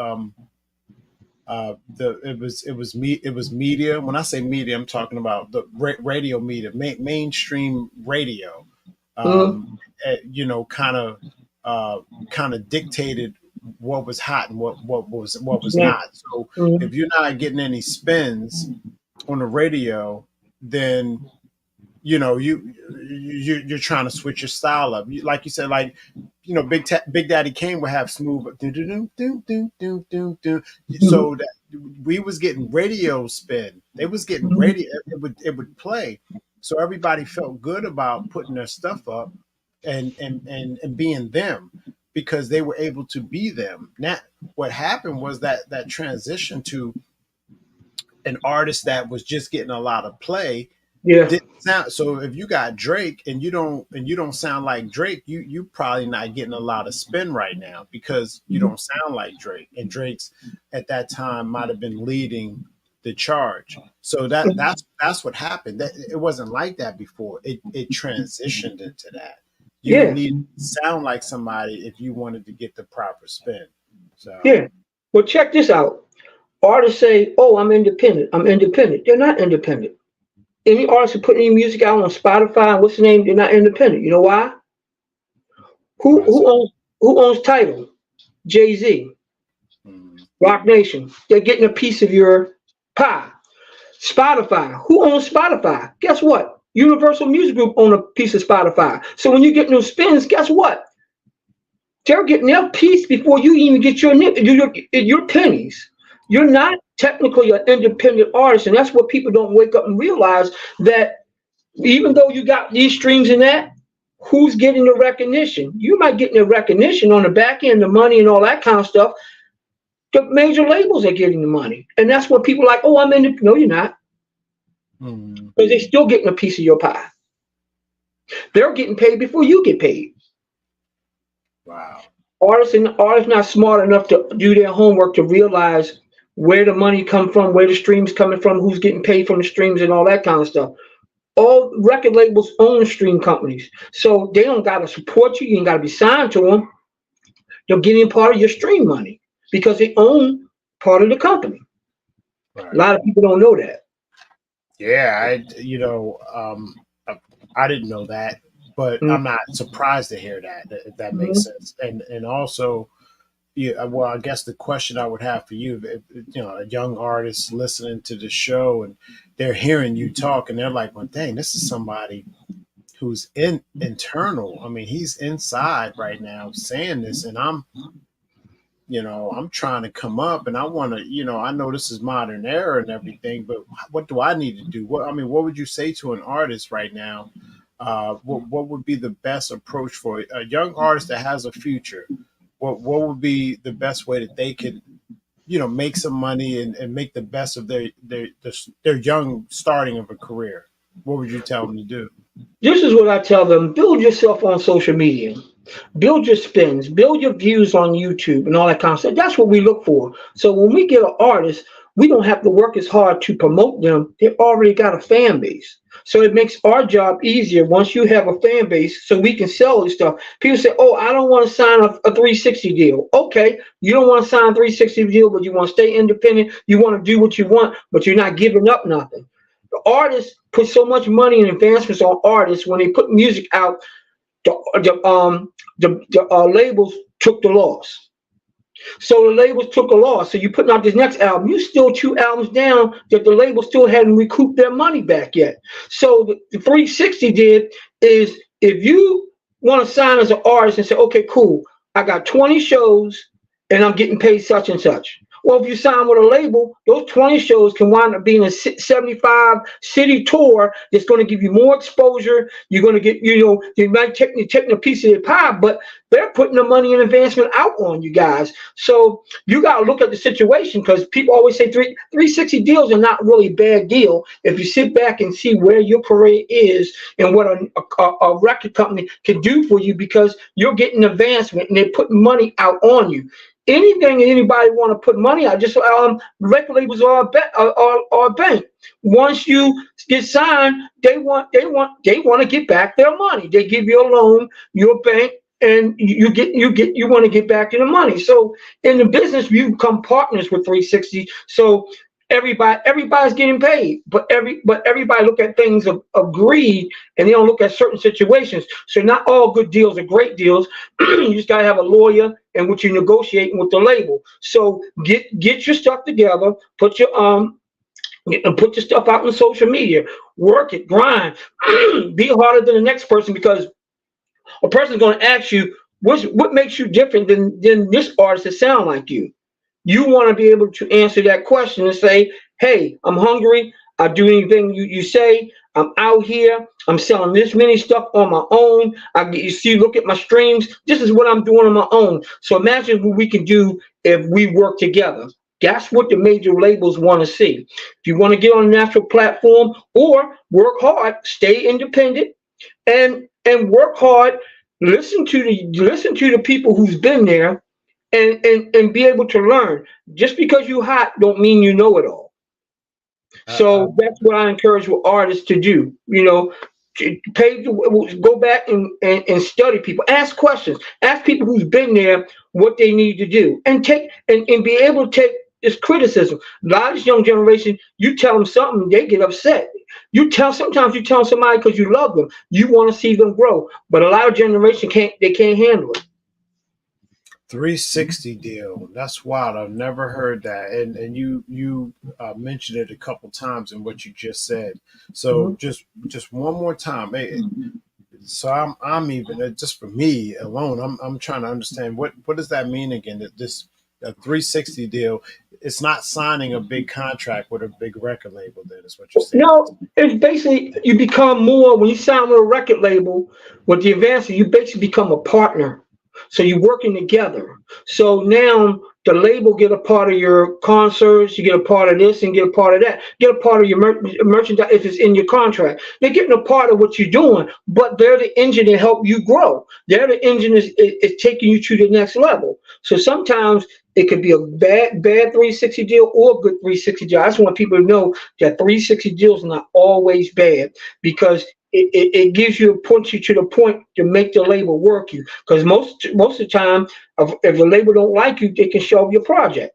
it was media. When I say media, I'm talking about the radio media, mainstream radio. Hmm. Um, kind of dictated what was hot and what was Yeah. not. So Hmm. if you're not getting any spins on the radio, then you're trying to switch your style up. Like you said, like Big Daddy Kane would have smooth do do do do do do do do. Hmm. So that we was getting radio spin. They was getting Hmm. radio. It would play. So everybody felt good about putting their stuff up and being them because they were able to be them. Now, what happened was that transition to an artist that was just getting a lot of play Yeah. didn't sound. So if you got Drake and you don't sound like Drake, you probably not getting a lot of spin right now because you don't sound like Drake. And Drake's at that time might have been leading the charge. So that's what happened. That it wasn't like that before. It transitioned into that. You Yeah. need to sound like somebody if you wanted to get the proper spin. So Yeah. Well, check this out. Artists say, "Oh, I'm independent. I'm independent." They're not independent. Any artist who put any music out on Spotify, what's the name? They're not independent. You know why? Who why is who that? owns who owns title? Jay-Z, Mm, Rock Nation. They're getting a piece of your pie. Spotify. Who owns Spotify? Guess what? Universal Music Group own a piece of Spotify. So when you get those spins, guess what? They're getting their piece before you even get your pennies. You're not technically an independent artist, and that's what people don't wake up and realize that even though you got these streams and that, who's getting the recognition? You might get the recognition on the back end, the money and all that kind of stuff. The major labels are getting the money, and that's what people are like. Oh, I'm in the no, you're not, mm, because they're still getting a piece of your pie. They're getting paid before you get paid. wow. Artists not smart enough to do their homework to realize where the money come from, where the streams coming from, who's getting paid from the streams, and all that kind of stuff. All record labels own stream companies, so they don't gotta support you. You ain't gotta be signed to them. They're getting part of your stream money because they own part of the company. A Right. lot of people don't know that. Yeah, I didn't know that, but I'm not surprised to hear that, if that makes Mhm. sense. And also, yeah, well, I guess the question I would have for you, if, a young artist listening to the show and they're hearing you talk and they're like, well, dang, this is somebody who's internal. I mean, he's inside right now saying this, and I'm trying to come up and I want to, I know this is modern era and everything, but what do I need to do? What would you say to an artist right now? What would be the best approach for a young artist that has a future? What would be the best way that they could, make some money and make the best of their young starting of a career? What would you tell them to do? This is what I tell them: build yourself on social media. Build your spins, build your views on YouTube and all that kind of stuff. That's what we look for. So when we get an artist, we don't have to work as hard to promote them. They already got a fan base. So it makes our job easier once you have a fan base so we can sell this stuff. People say, oh, I don't want to sign a 360 deal. Okay, you don't want to sign a 360 deal, but you want to stay independent. You want to do what you want, but you're not giving up nothing. The artists put so much money and advancements on artists when they put music out. The labels took the loss. So the labels took a loss. So you're putting out this next album. You still 2 albums down that the label still hadn't recouped their money back yet. So the 360 did is, if you want to sign as an artist and say, okay, cool, I got 20 shows and I'm getting paid such and such. Well, if you sign with a label, those 20 shows can wind up being a 75 city tour that's going to give you more exposure. You're going to get, they might taking a piece of their pie, but they're putting the money and advancement out on you guys. So you got to look at the situation, because people always say 360 deals are not really a bad deal if you sit back and see where your parade is and what a record company can do for you, because you're getting advancement and they're putting money out on you. Anything anybody want to put money out, just record labels are a bank. Once you get signed, they want to get back their money. They give you a loan, you're a bank, and you want to get back to the money. So in the business, you become partners with 360. So everybody's getting paid, but everybody look at things of greed, and they don't look at certain situations. So not all good deals are great deals. You just gotta have a lawyer and what you're negotiating with the label. So get your stuff together, put your stuff out on social media, work it, grind, be harder than the next person, because a person's going to ask you what makes you different than this artist that sound like you. You want to be able to answer that question and say, hey, I'm hungry. I do anything you say. I'm out here. I'm selling this many stuff on my own. Look at my streams. This is what I'm doing on my own. So imagine what we can do if we work together. That's what the major labels want to see. If you want to get on a national platform, or work hard, stay independent, and work hard. Listen to the people who's been there, and be able to learn. Just because you're hot don't mean you know it all. So that's what I encourage with artists to do. Go back and study people. Ask questions. Ask people who's been there what they need to do, and be able to take this criticism. A lot of this young generation, you tell them something, they get upset. Sometimes you tell somebody because you love them, you want to see them grow, but a lot of generation can't handle it. 360 deal. That's wild. I've never heard that. And you mentioned it a couple times in what you just said. So just one more time. Hey, so I'm even, just for me alone, I'm trying to understand what does that mean again? That this a 360 deal, it's not signing a big contract with a big record label. Then is what you're saying. No, it's basically you become more, when you sign with a record label with the advances, you basically become a partner. So you're working together. So now the label get a part of your concerts, you get a part of this and get a part of that. Get a part of your merchandise if it's in your contract. They're getting a part of what you're doing, but they're the engine to help you grow. They're the engine is taking you to the next level. So sometimes it could be a bad 360 deal or a good 360 deal. I just want people to know that 360 deals are not always bad, because it gives you, puts you to the point to make the label work you. Because most of the time, if the label don't like you, they can shelve your project.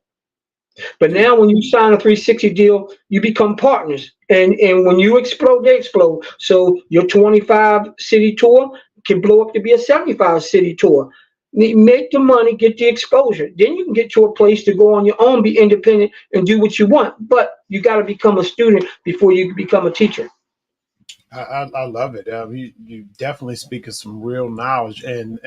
But now when you sign a 360 deal, you become partners. And when you explode, they explode. So your 25 city tour can blow up to be a 75 city tour. Make the money, get the exposure. Then you can get to a place to go on your own, be independent, and do what you want. But you got to become a student before you become a teacher. I love it. You definitely speak of some real knowledge, and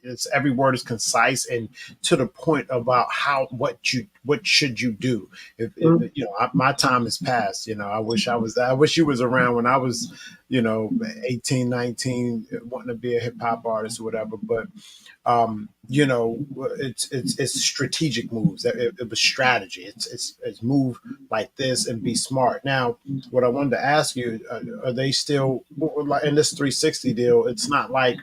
it's every word is concise and to the point about what should you do. If you know, my time has passed. You know, I wish you was around when I was, you know, 18, 19, wanting to be a hip hop artist or whatever. But you know, it's strategic moves. It was strategy. It's move like this and be smart. Now, what I wanted to ask you, are they still like in this 360 deal? It's not like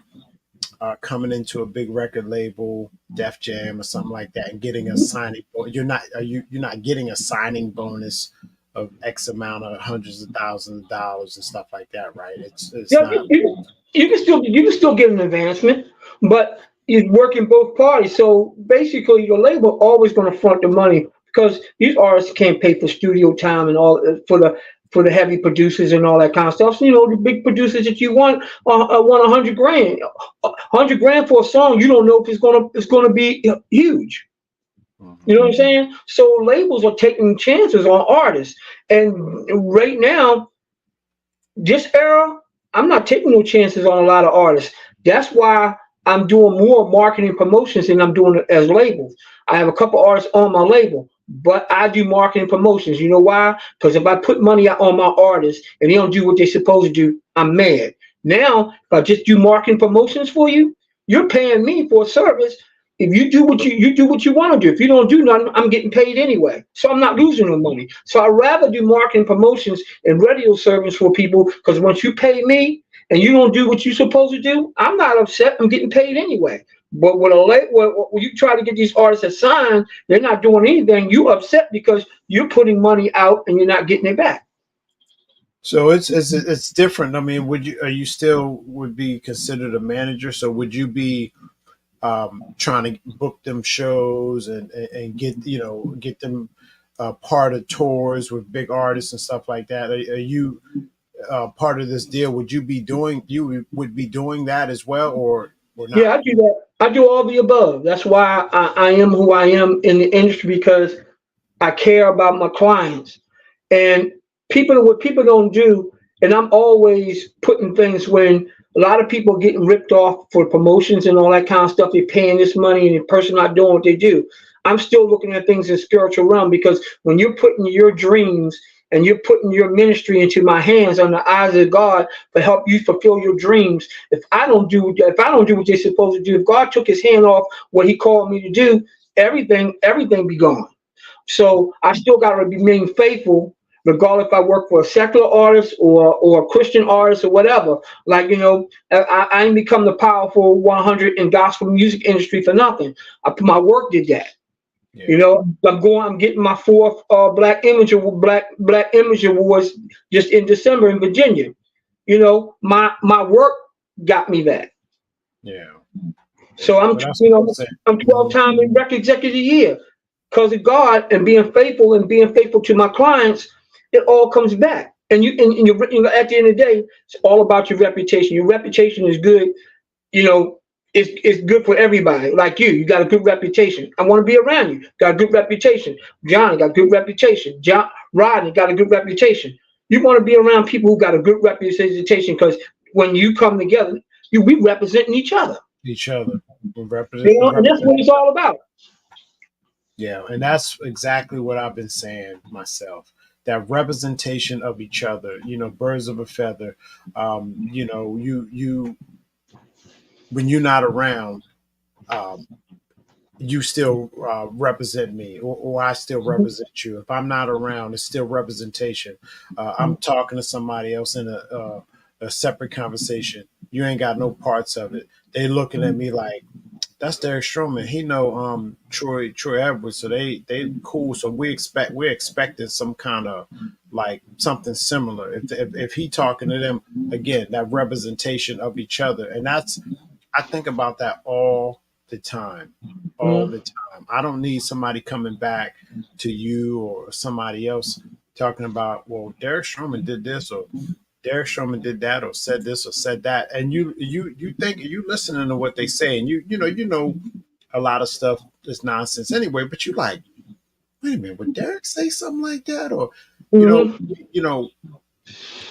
coming into a big record label, Def Jam or something like that, and getting a signing. You're not getting a signing bonus of X amount of hundreds of thousands of dollars and stuff like that, right? It's Yeah, not. you can still get an advancement, but you work in both parties. So basically, your label always going to front the money because these artists can't pay for studio time and all for the heavy producers and all that kind of stuff. So, you know, the big producers that you want 100 grand, 100 grand for a song. You don't know if it's gonna be huge. You know what I'm saying? So labels are taking chances on artists, and right now this era, I'm not taking no chances on a lot of artists. That's why I'm doing more marketing promotions than I'm doing it as labels. I have a couple artists on my label, but I do marketing promotions. You know why? Because if I put money out on my artists and they don't do what they're supposed to do, I'm mad. Now, if I just do marketing promotions for you, you're paying me for a service. If you do you do what you want to do. If you don't do nothing, I'm getting paid anyway. So I'm not losing no money. So I'd rather do marketing promotions and radio service for people because once you pay me and you don't do what you're supposed to do, I'm not upset. I'm getting paid anyway. But when you try to get these artists assigned, they're not doing anything. You upset because you're putting money out and you're not getting it back. So it's different. I mean, are you still would be considered a manager? So would you be trying to book them shows and get get them part of tours with big artists and stuff like that? Are you part of this deal? Would be doing that as well or Yeah, not? I do that. I do all the above. That's why I am who I am in the industry because I care about my clients. And what people don't do, and I'm always putting things when a lot of people are getting ripped off for promotions and all that kind of stuff. They're paying this money and the person not doing what they do. I'm still looking at things in spiritual realm because when you're putting your dreams and you're putting your ministry into my hands on the eyes of God to help you fulfill your dreams. If I don't do what they're supposed to do, if God took his hand off what he called me to do, everything be gone. So I still got to remain faithful, regardless if I work for a secular artist or a Christian artist or whatever. Like I ain't become the powerful 100 in gospel music industry for nothing. My work did that. Yeah. You know, I'm getting my fourth Black Image Awards just in December in Virginia. You know, my work got me that. Yeah. So Yeah. Well, that's what I'm saying. I'm 12 time in record executive of the year because of God and being faithful to my clients. It all comes back. And at the end of the day, it's all about your reputation. Your reputation is good. You know, it's good for everybody. Like you got a good reputation. I want to be around you. Got a good reputation. Johnny got a good reputation. Rodney got a good reputation. You want to be around people who got a good representation because when you come together, we representing each other. Each other. You know, and that's Represent what it's each other. all about. Yeah, and that's exactly what I've been saying myself. That representation of each other, birds of a feather. You when you're not around, um, you still represent me, or I still represent you. If I'm not around, it's still representation. I'm talking to somebody else in a separate conversation. You ain't got no parts of it. They looking at me like, that's Derek Stroman. He know Troy Edwards, so they cool. So we're expecting some kind of like something similar. If he talking to them again, that representation of each other, and that's I think about that all Mhm. the time. I don't need somebody coming back to you or somebody else talking about, well, Derek Stroman did this or Derek Sherman did that or said this or said that, and you think you listening to what they say, and you know a lot of stuff is nonsense anyway. But you like, wait a minute, would Derek say something like that? Or you know, Mhm. you know,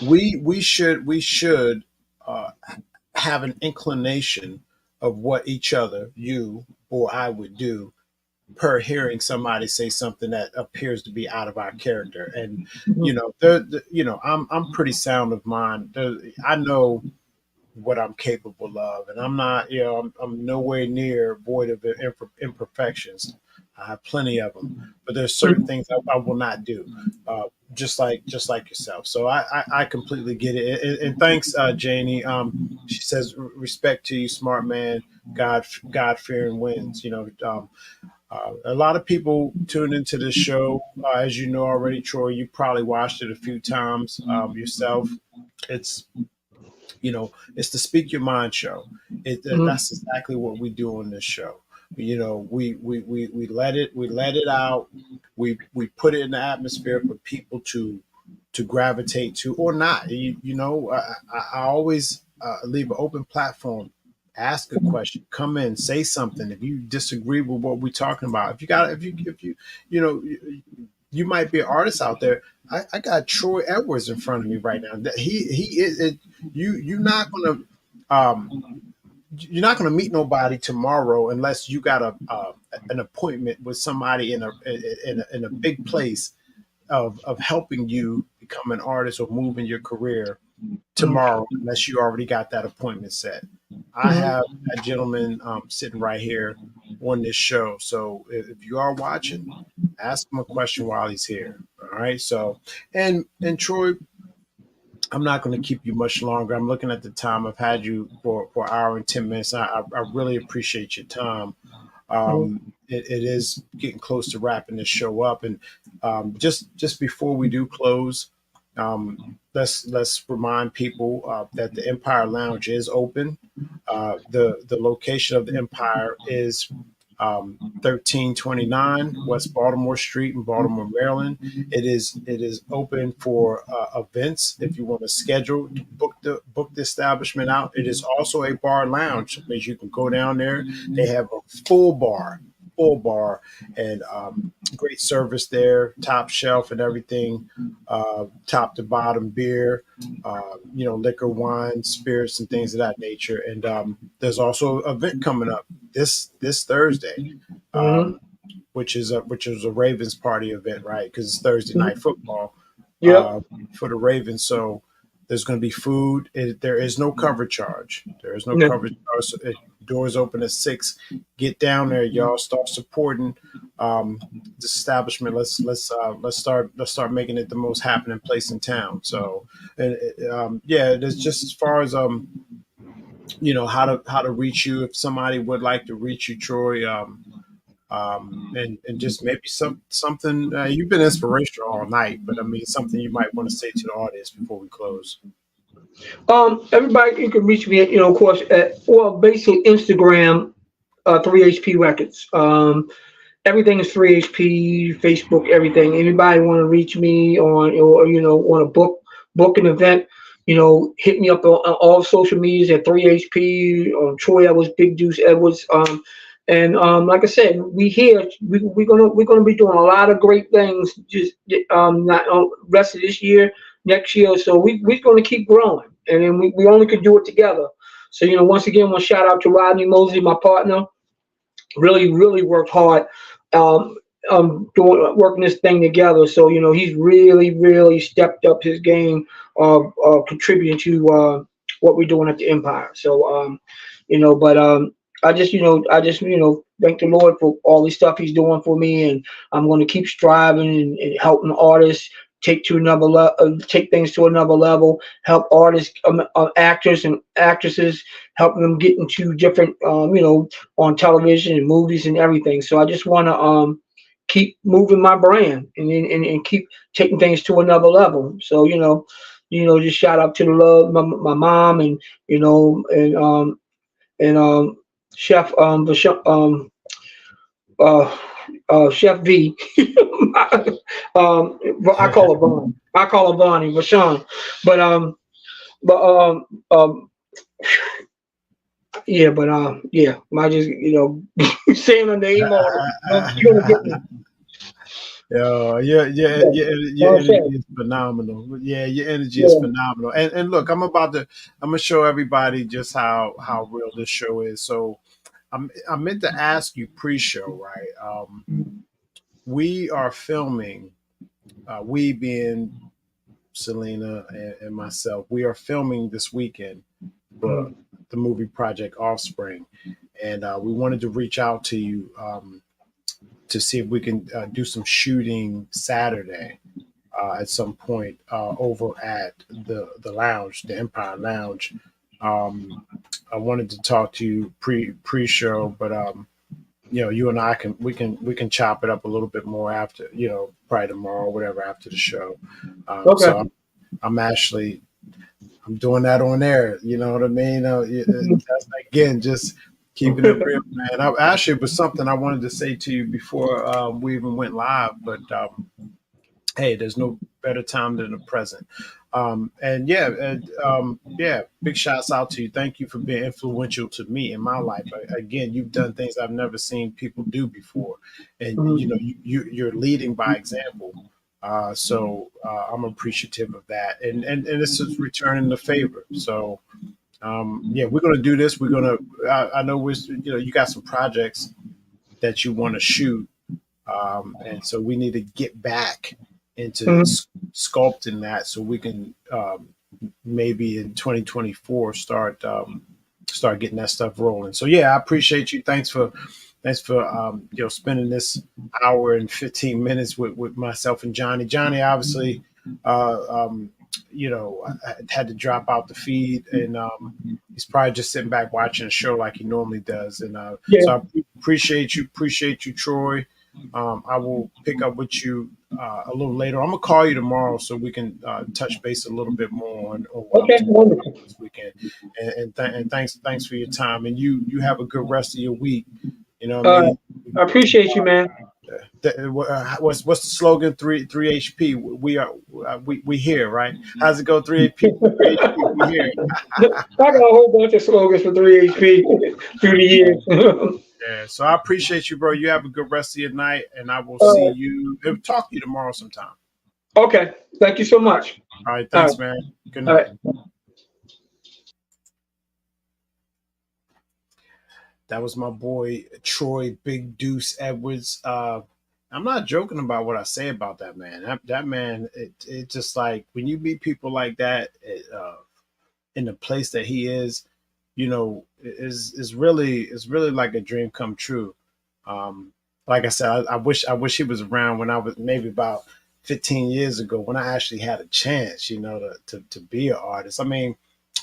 we should uh, have an inclination of what each other, you or I, would do per hearing somebody say something that appears to be out of our character. And Mhm. I'm pretty sound of mind. I know what I'm capable of, and I'm not, I'm nowhere near void of imperfections. I have plenty of them, but there's certain things I will not do, uh, just like yourself. So I completely get it, and thanks, Janie. She says respect to you, smart man. God fearing wins. A lot of people tune into this show, as you know already, Troy. You probably watched it a few times yourself. It's it's the Speak Your Mind show. Mhm. That's exactly what we do on this show. We let it out. We put it in the atmosphere for people to gravitate to or not. I always leave an open platform. Ask a question. Come in. Say something. If you disagree with what we're talking about, you know, you might be an artist out there. I got Troy Edwards in front of me right now. He is it, you're not gonna um meet nobody tomorrow unless you got an appointment with somebody in a big place of helping you become an artist or move in your career tomorrow, unless you already got that appointment set. I Mhm. have that gentleman sitting right here on this show. So if you are watching, ask him a question while he's here. All right. So, and Troy, I'm not going to keep you much longer. I'm looking at the time. I've had you for an hour and 10 minutes. I really appreciate your time. Mhm. It is getting close to wrapping this show up, and just before we do close, um, let's remind people that the Empire Lounge is open. The location of the Empire is 1329 West Baltimore Street in Baltimore, Maryland. It is open for events. If you want to schedule to book the establishment out, it is also a bar lounge. It means you can go down there. They have a full bar, and great service there, top shelf and everything, top to bottom beer, liquor, wine, spirits, and things of that nature. And there's also an event coming up this Thursday, Mhm. um, which is a Ravens party event, right? Because it's Thursday night Mhm. football Yep. uh, for the Ravens. So there's going to be food. There is no cover charge. There is no Yeah. cover charge. So doors open at 6. Get down there, y'all. Start supporting the establishment. Let's start making it the most happening place in town. So, and yeah, there's just as far as how to reach you. If somebody would like to reach you, Troy, and just maybe something. You've been inspirational all night, but I mean something you might want to say to the audience before we close. Everybody, you can reach me at, of course, basically Instagram, 3HP Records. Everything is 3HP, Facebook, everything. Anybody want to reach me on, or want to book an event, hit me up on all social medias at 3HP, Troy Edwards, Big Deuce Edwards. And like I said, we're gonna be doing a lot of great things. Just not rest of this year, next year. So we're gonna keep growing, and then we only could do it together. So once again, one shout out to Rodney Mosley, my partner. Really worked hard, um, working this thing together. So he's really stepped up his game of contributing to what we're doing at the Empire. So but I just thank the Lord for all the stuff He's doing for me, and I'm going to keep striving and helping artists take things to another level, help artists, actors and actresses, helping them get into different, on television and movies and everything. So I just want to keep moving my brand and keep taking things to another level. So just shout out to the love my mom and and Chef uh, Chef V. I call her Bonnie. I call her Bonnie, Rashawn. But but yeah, but yeah, I just saying her name all. You're gonna get me. Your Okay. energy is phenomenal. Yeah, your energy is Yeah. phenomenal. And look, I'm gonna show everybody just how real this show is. So I meant to ask you pre-show, right? We are filming. We being Selena and myself, we are filming this weekend for Mhm. the movie Project Offspring, and we wanted to reach out to you to see if we can do some shooting Saturday at some point over at the lounge, the Empire Lounge. Um, I wanted to talk to you pre show, but you and I can chop it up a little bit more after, probably tomorrow or whatever after the show. Okay. So I'm actually I'm doing that on air. You know what I mean? That's again just keeping it real, man. Actually, it was something I wanted to say to you before we even went live, but hey, there's no better time than the present. Yeah, big shouts out to you. Thank you for being influential to me in my life. Again, you've done things I've never seen people do before, and Mhm. you're leading by example. So I'm appreciative of that, and this is returning the favor. So yeah, we're gonna do this. We're gonna. I know you got some projects that you want to shoot, and so we need to get back into Mhm. sculpting that so we can maybe in 2024 start getting that stuff rolling. So yeah, I appreciate you. Thanks for spending this hour and 15 minutes with myself and Johnny. Johnny obviously I had to drop out the feed, and he's probably just sitting back watching a show like he normally does. And Yeah. so I appreciate you, Troy. I will pick up with you a little later. I'm gonna call you tomorrow so we can touch base a little bit more on what I'm Okay. doing Wonderful. this weekend. And thanks for your time. And you have a good rest of your week. You know what I All right. mean? I appreciate you, man. What's the slogan? Three HP. We here, right? How's it go? Three HP. We here. I got a whole bunch of slogans for 3HP through the years. Yeah. So I appreciate you, bro. You have a good rest of your night, and I will see uh, you. Talk to you tomorrow sometime. okay. Thank you so much. All right. All right. Thanks, man. Good All night. right. That was my boy Troy Big Deuce Edwards. I'm not joking about what I say about that man. That man, it just like when you meet people like that in the place that he is, is really like a dream come true. Um, like I said, I wish he was around when I was maybe about 15 years ago when I actually had a chance, to be an artist. I mean,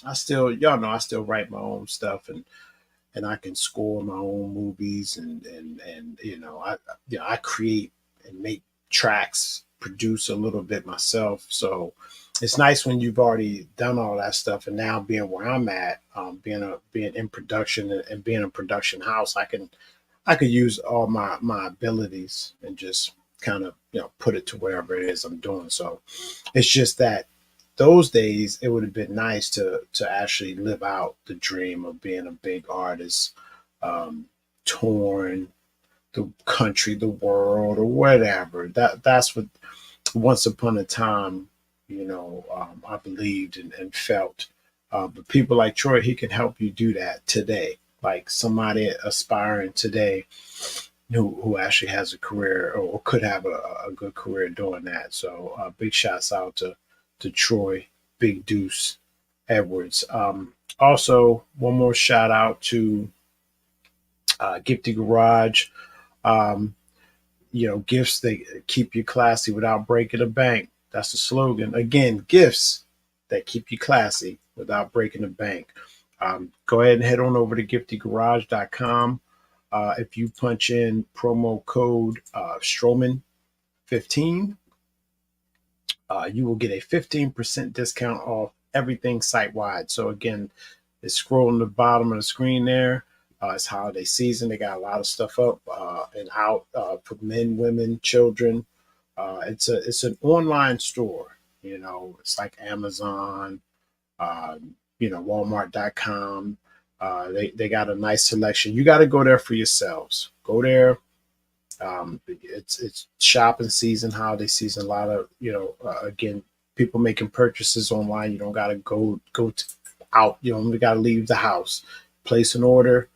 y'all know I still write my own stuff, and I can score my own movies, and I create and make tracks, produce a little bit myself. So it's nice when you've already done all that stuff, and now being where I'm at, being in production and being a production house, I could use all my abilities and just kind of put it to wherever it is I'm doing. So it's just that those days it would have been nice to actually live out the dream of being a big artist, touring the country, the world, or whatever. That's what once upon a time, I believed and felt. But people like Troy, he can help you do that today. Like somebody aspiring today who actually has a career or could have a good career doing that. So big shouts out to Troy Big Deuce Edwards. Also, one more shout out to Gifty Garage. Um, gifts that keep you classy without breaking the bank. That's the slogan. Again, gifts that keep you classy without breaking the bank. Go ahead and head on over to giftygarage.com. If you punch in promo code Stroman15, you will get a 15% discount off everything site wide. So again, it's scrolling the bottom of the screen there. It's holiday season. They got a lot of stuff up and out for men, women, children. It's an online store. It's like Amazon, Walmart.com. They got a nice selection. You got to go there for yourselves. Go there, It's shopping season, holiday season. A lot of again, people making purchases online. You don't got to out. You don't got to leave the house. Place an order,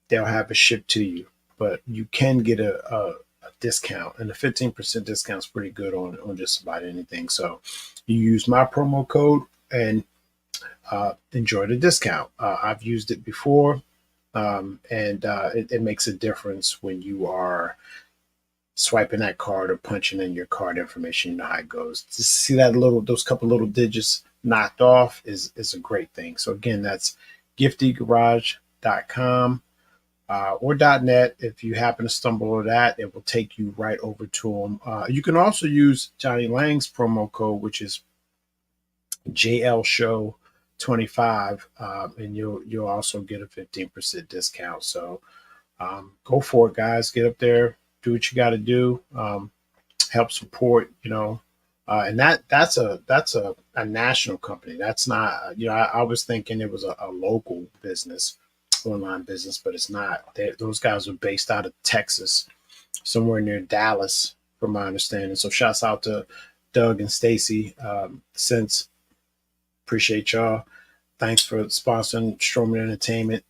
they'll have it shipped to you. But you can get a discount, and the 15% discount is pretty good on just about anything. So you use my promo code and enjoy the discount. I've used it before, and it makes a difference when you are swiping that card or punching in your card information. You know how it goes. To see that those couple little digits knocked off is a great thing. So again, that's giftygarage.com. Or .net. If you happen to stumble over that, it will take you right over to them. You can also use Johnny Lang's promo code, which is JL Show 25, and you'll also get a 15% discount. So go for it, guys. Get up there, do what you got to do, help support. And that's a national company. That's not. I was thinking it was a local business, online business, but it's not. Those guys are based out of Texas, somewhere near Dallas, from my understanding. So shouts out to Doug and Stacy. Since appreciate y'all. Thanks for sponsoring Strowman Entertainment,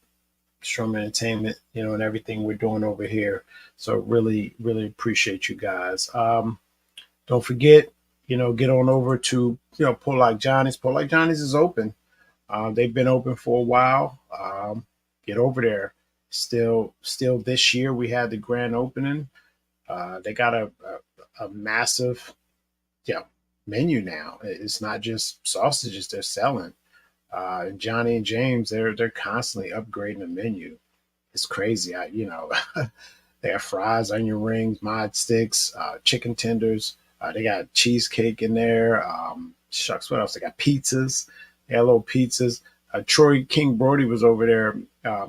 and everything we're doing over here. So really, really appreciate you guys. Don't forget, get on over to Pull Like Johnny's. Pull Like Johnny's is open. They've been open for a while. Get over there. Still this year we had the grand opening. They got a massive menu now. It's not just sausages they're selling. And Johnny and James, they're constantly upgrading the menu. It's crazy. They have fries, onion rings, mod sticks, chicken tenders. They got cheesecake in there. Shucks, what else? They got pizzas. They got little pizzas. Troy King Brody was over there a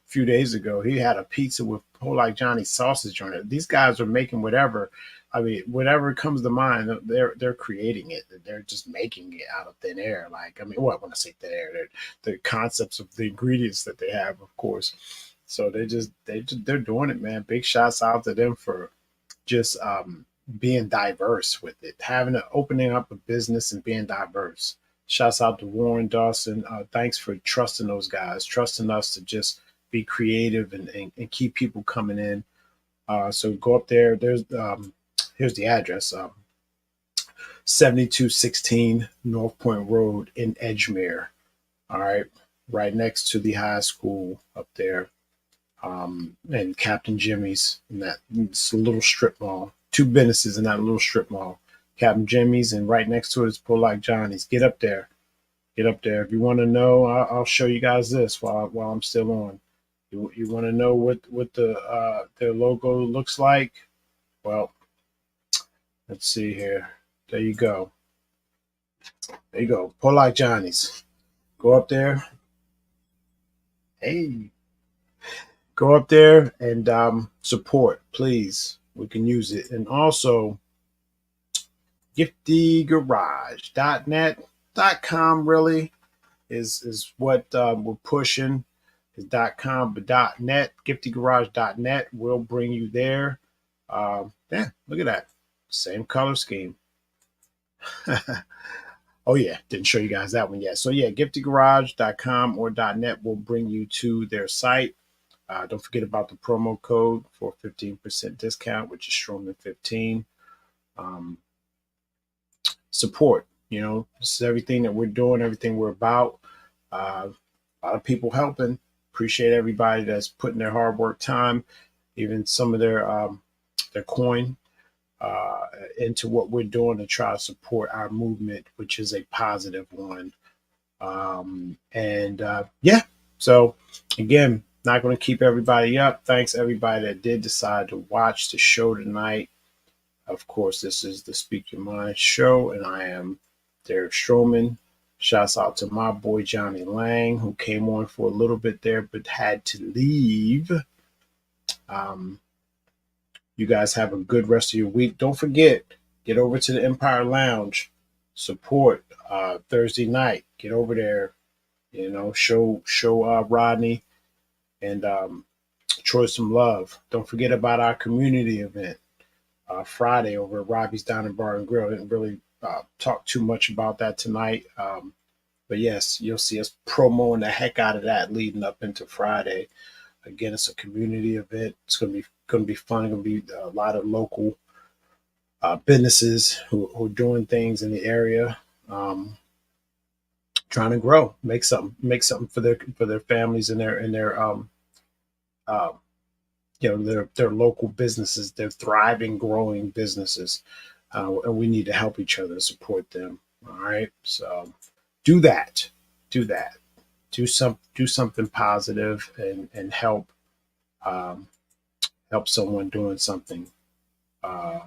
few days ago. He had a pizza with Whole Like Johnny sausage on it. These guys are making whatever. I mean, whatever comes to mind, they're creating it. They're just making it out of thin air. Like, I mean, when I say thin air, the concepts of the ingredients that they have, of course. So they're doing it, man. Big shouts out to them for just being diverse with it, opening up a business and being diverse. Shouts out to Warren Dawson. Thanks for trusting those guys, trusting us to just be creative and keep people coming in. So go up there. Here's the address. 7216 North Point Road in Edgemere. All right. Right next to the high school up there. And Captain Jimmy's it's a little strip mall. 2 businesses in that little strip mall. Captain Jimmy's, and right next to it is Pull Like Johnny's. Get up there. If you want to know, I'll show you guys this while I'm still on. You want to know what their logo looks like? Well, let's see here. There you go. Pull Like Johnny's. Go up there. Hey. Go up there and support, please. We can use it. And also, giftygarage.net.com really is what we're pushing. Is .com, but .net, giftygarage.net will bring you there. Yeah, look at that. Same color scheme. Oh, yeah. Didn't show you guys that one yet. So, yeah, giftygarage.com or .net will bring you to their site. Don't forget about the promo code for 15% discount, which is Strowman15. Support. This is everything that we're doing, everything we're about. A lot of people helping. Appreciate everybody that's putting their hard work time, even some of their coin into what we're doing to try to support our movement, which is a positive one. So again, not going to keep everybody up. Thanks everybody that did decide to watch the show tonight. Of course, this is the Speak Your Mind show, and I am Derek Strowman. Shouts out to my boy Johnny Lang, who came on for a little bit there but had to leave. You guys have a good rest of your week. Don't forget, get over to the Empire Lounge. Support Thursday night. Get over there. Show Rodney and Troy some love. Don't forget about our community event Friday over at Robbie's Dining Bar and Grill. I didn't really talk too much about that tonight. But yes, you'll see us promoting the heck out of that leading up into Friday. Again, it's a community event. It's going to be fun. It's going to be a lot of local businesses who are doing things in the area, trying to grow, make something for their families and their uh, their local businesses, their thriving, growing businesses, and we need to help each other, support them. All right, so do that, do that, do something positive and help someone doing something. Uh,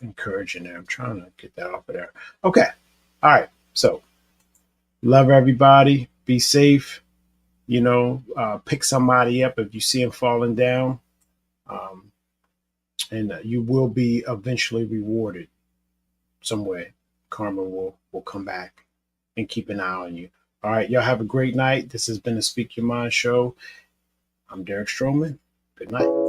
encouraging there. I'm trying to get that off of there. Okay, all right. So love everybody. Be safe. Pick somebody up if you see them falling down, um, and you will be eventually rewarded some way. Karma will come back and keep an eye on you. All right, y'all have a great night. This has been the Speak Your Mind show. I'm Derek Stroman. Good night.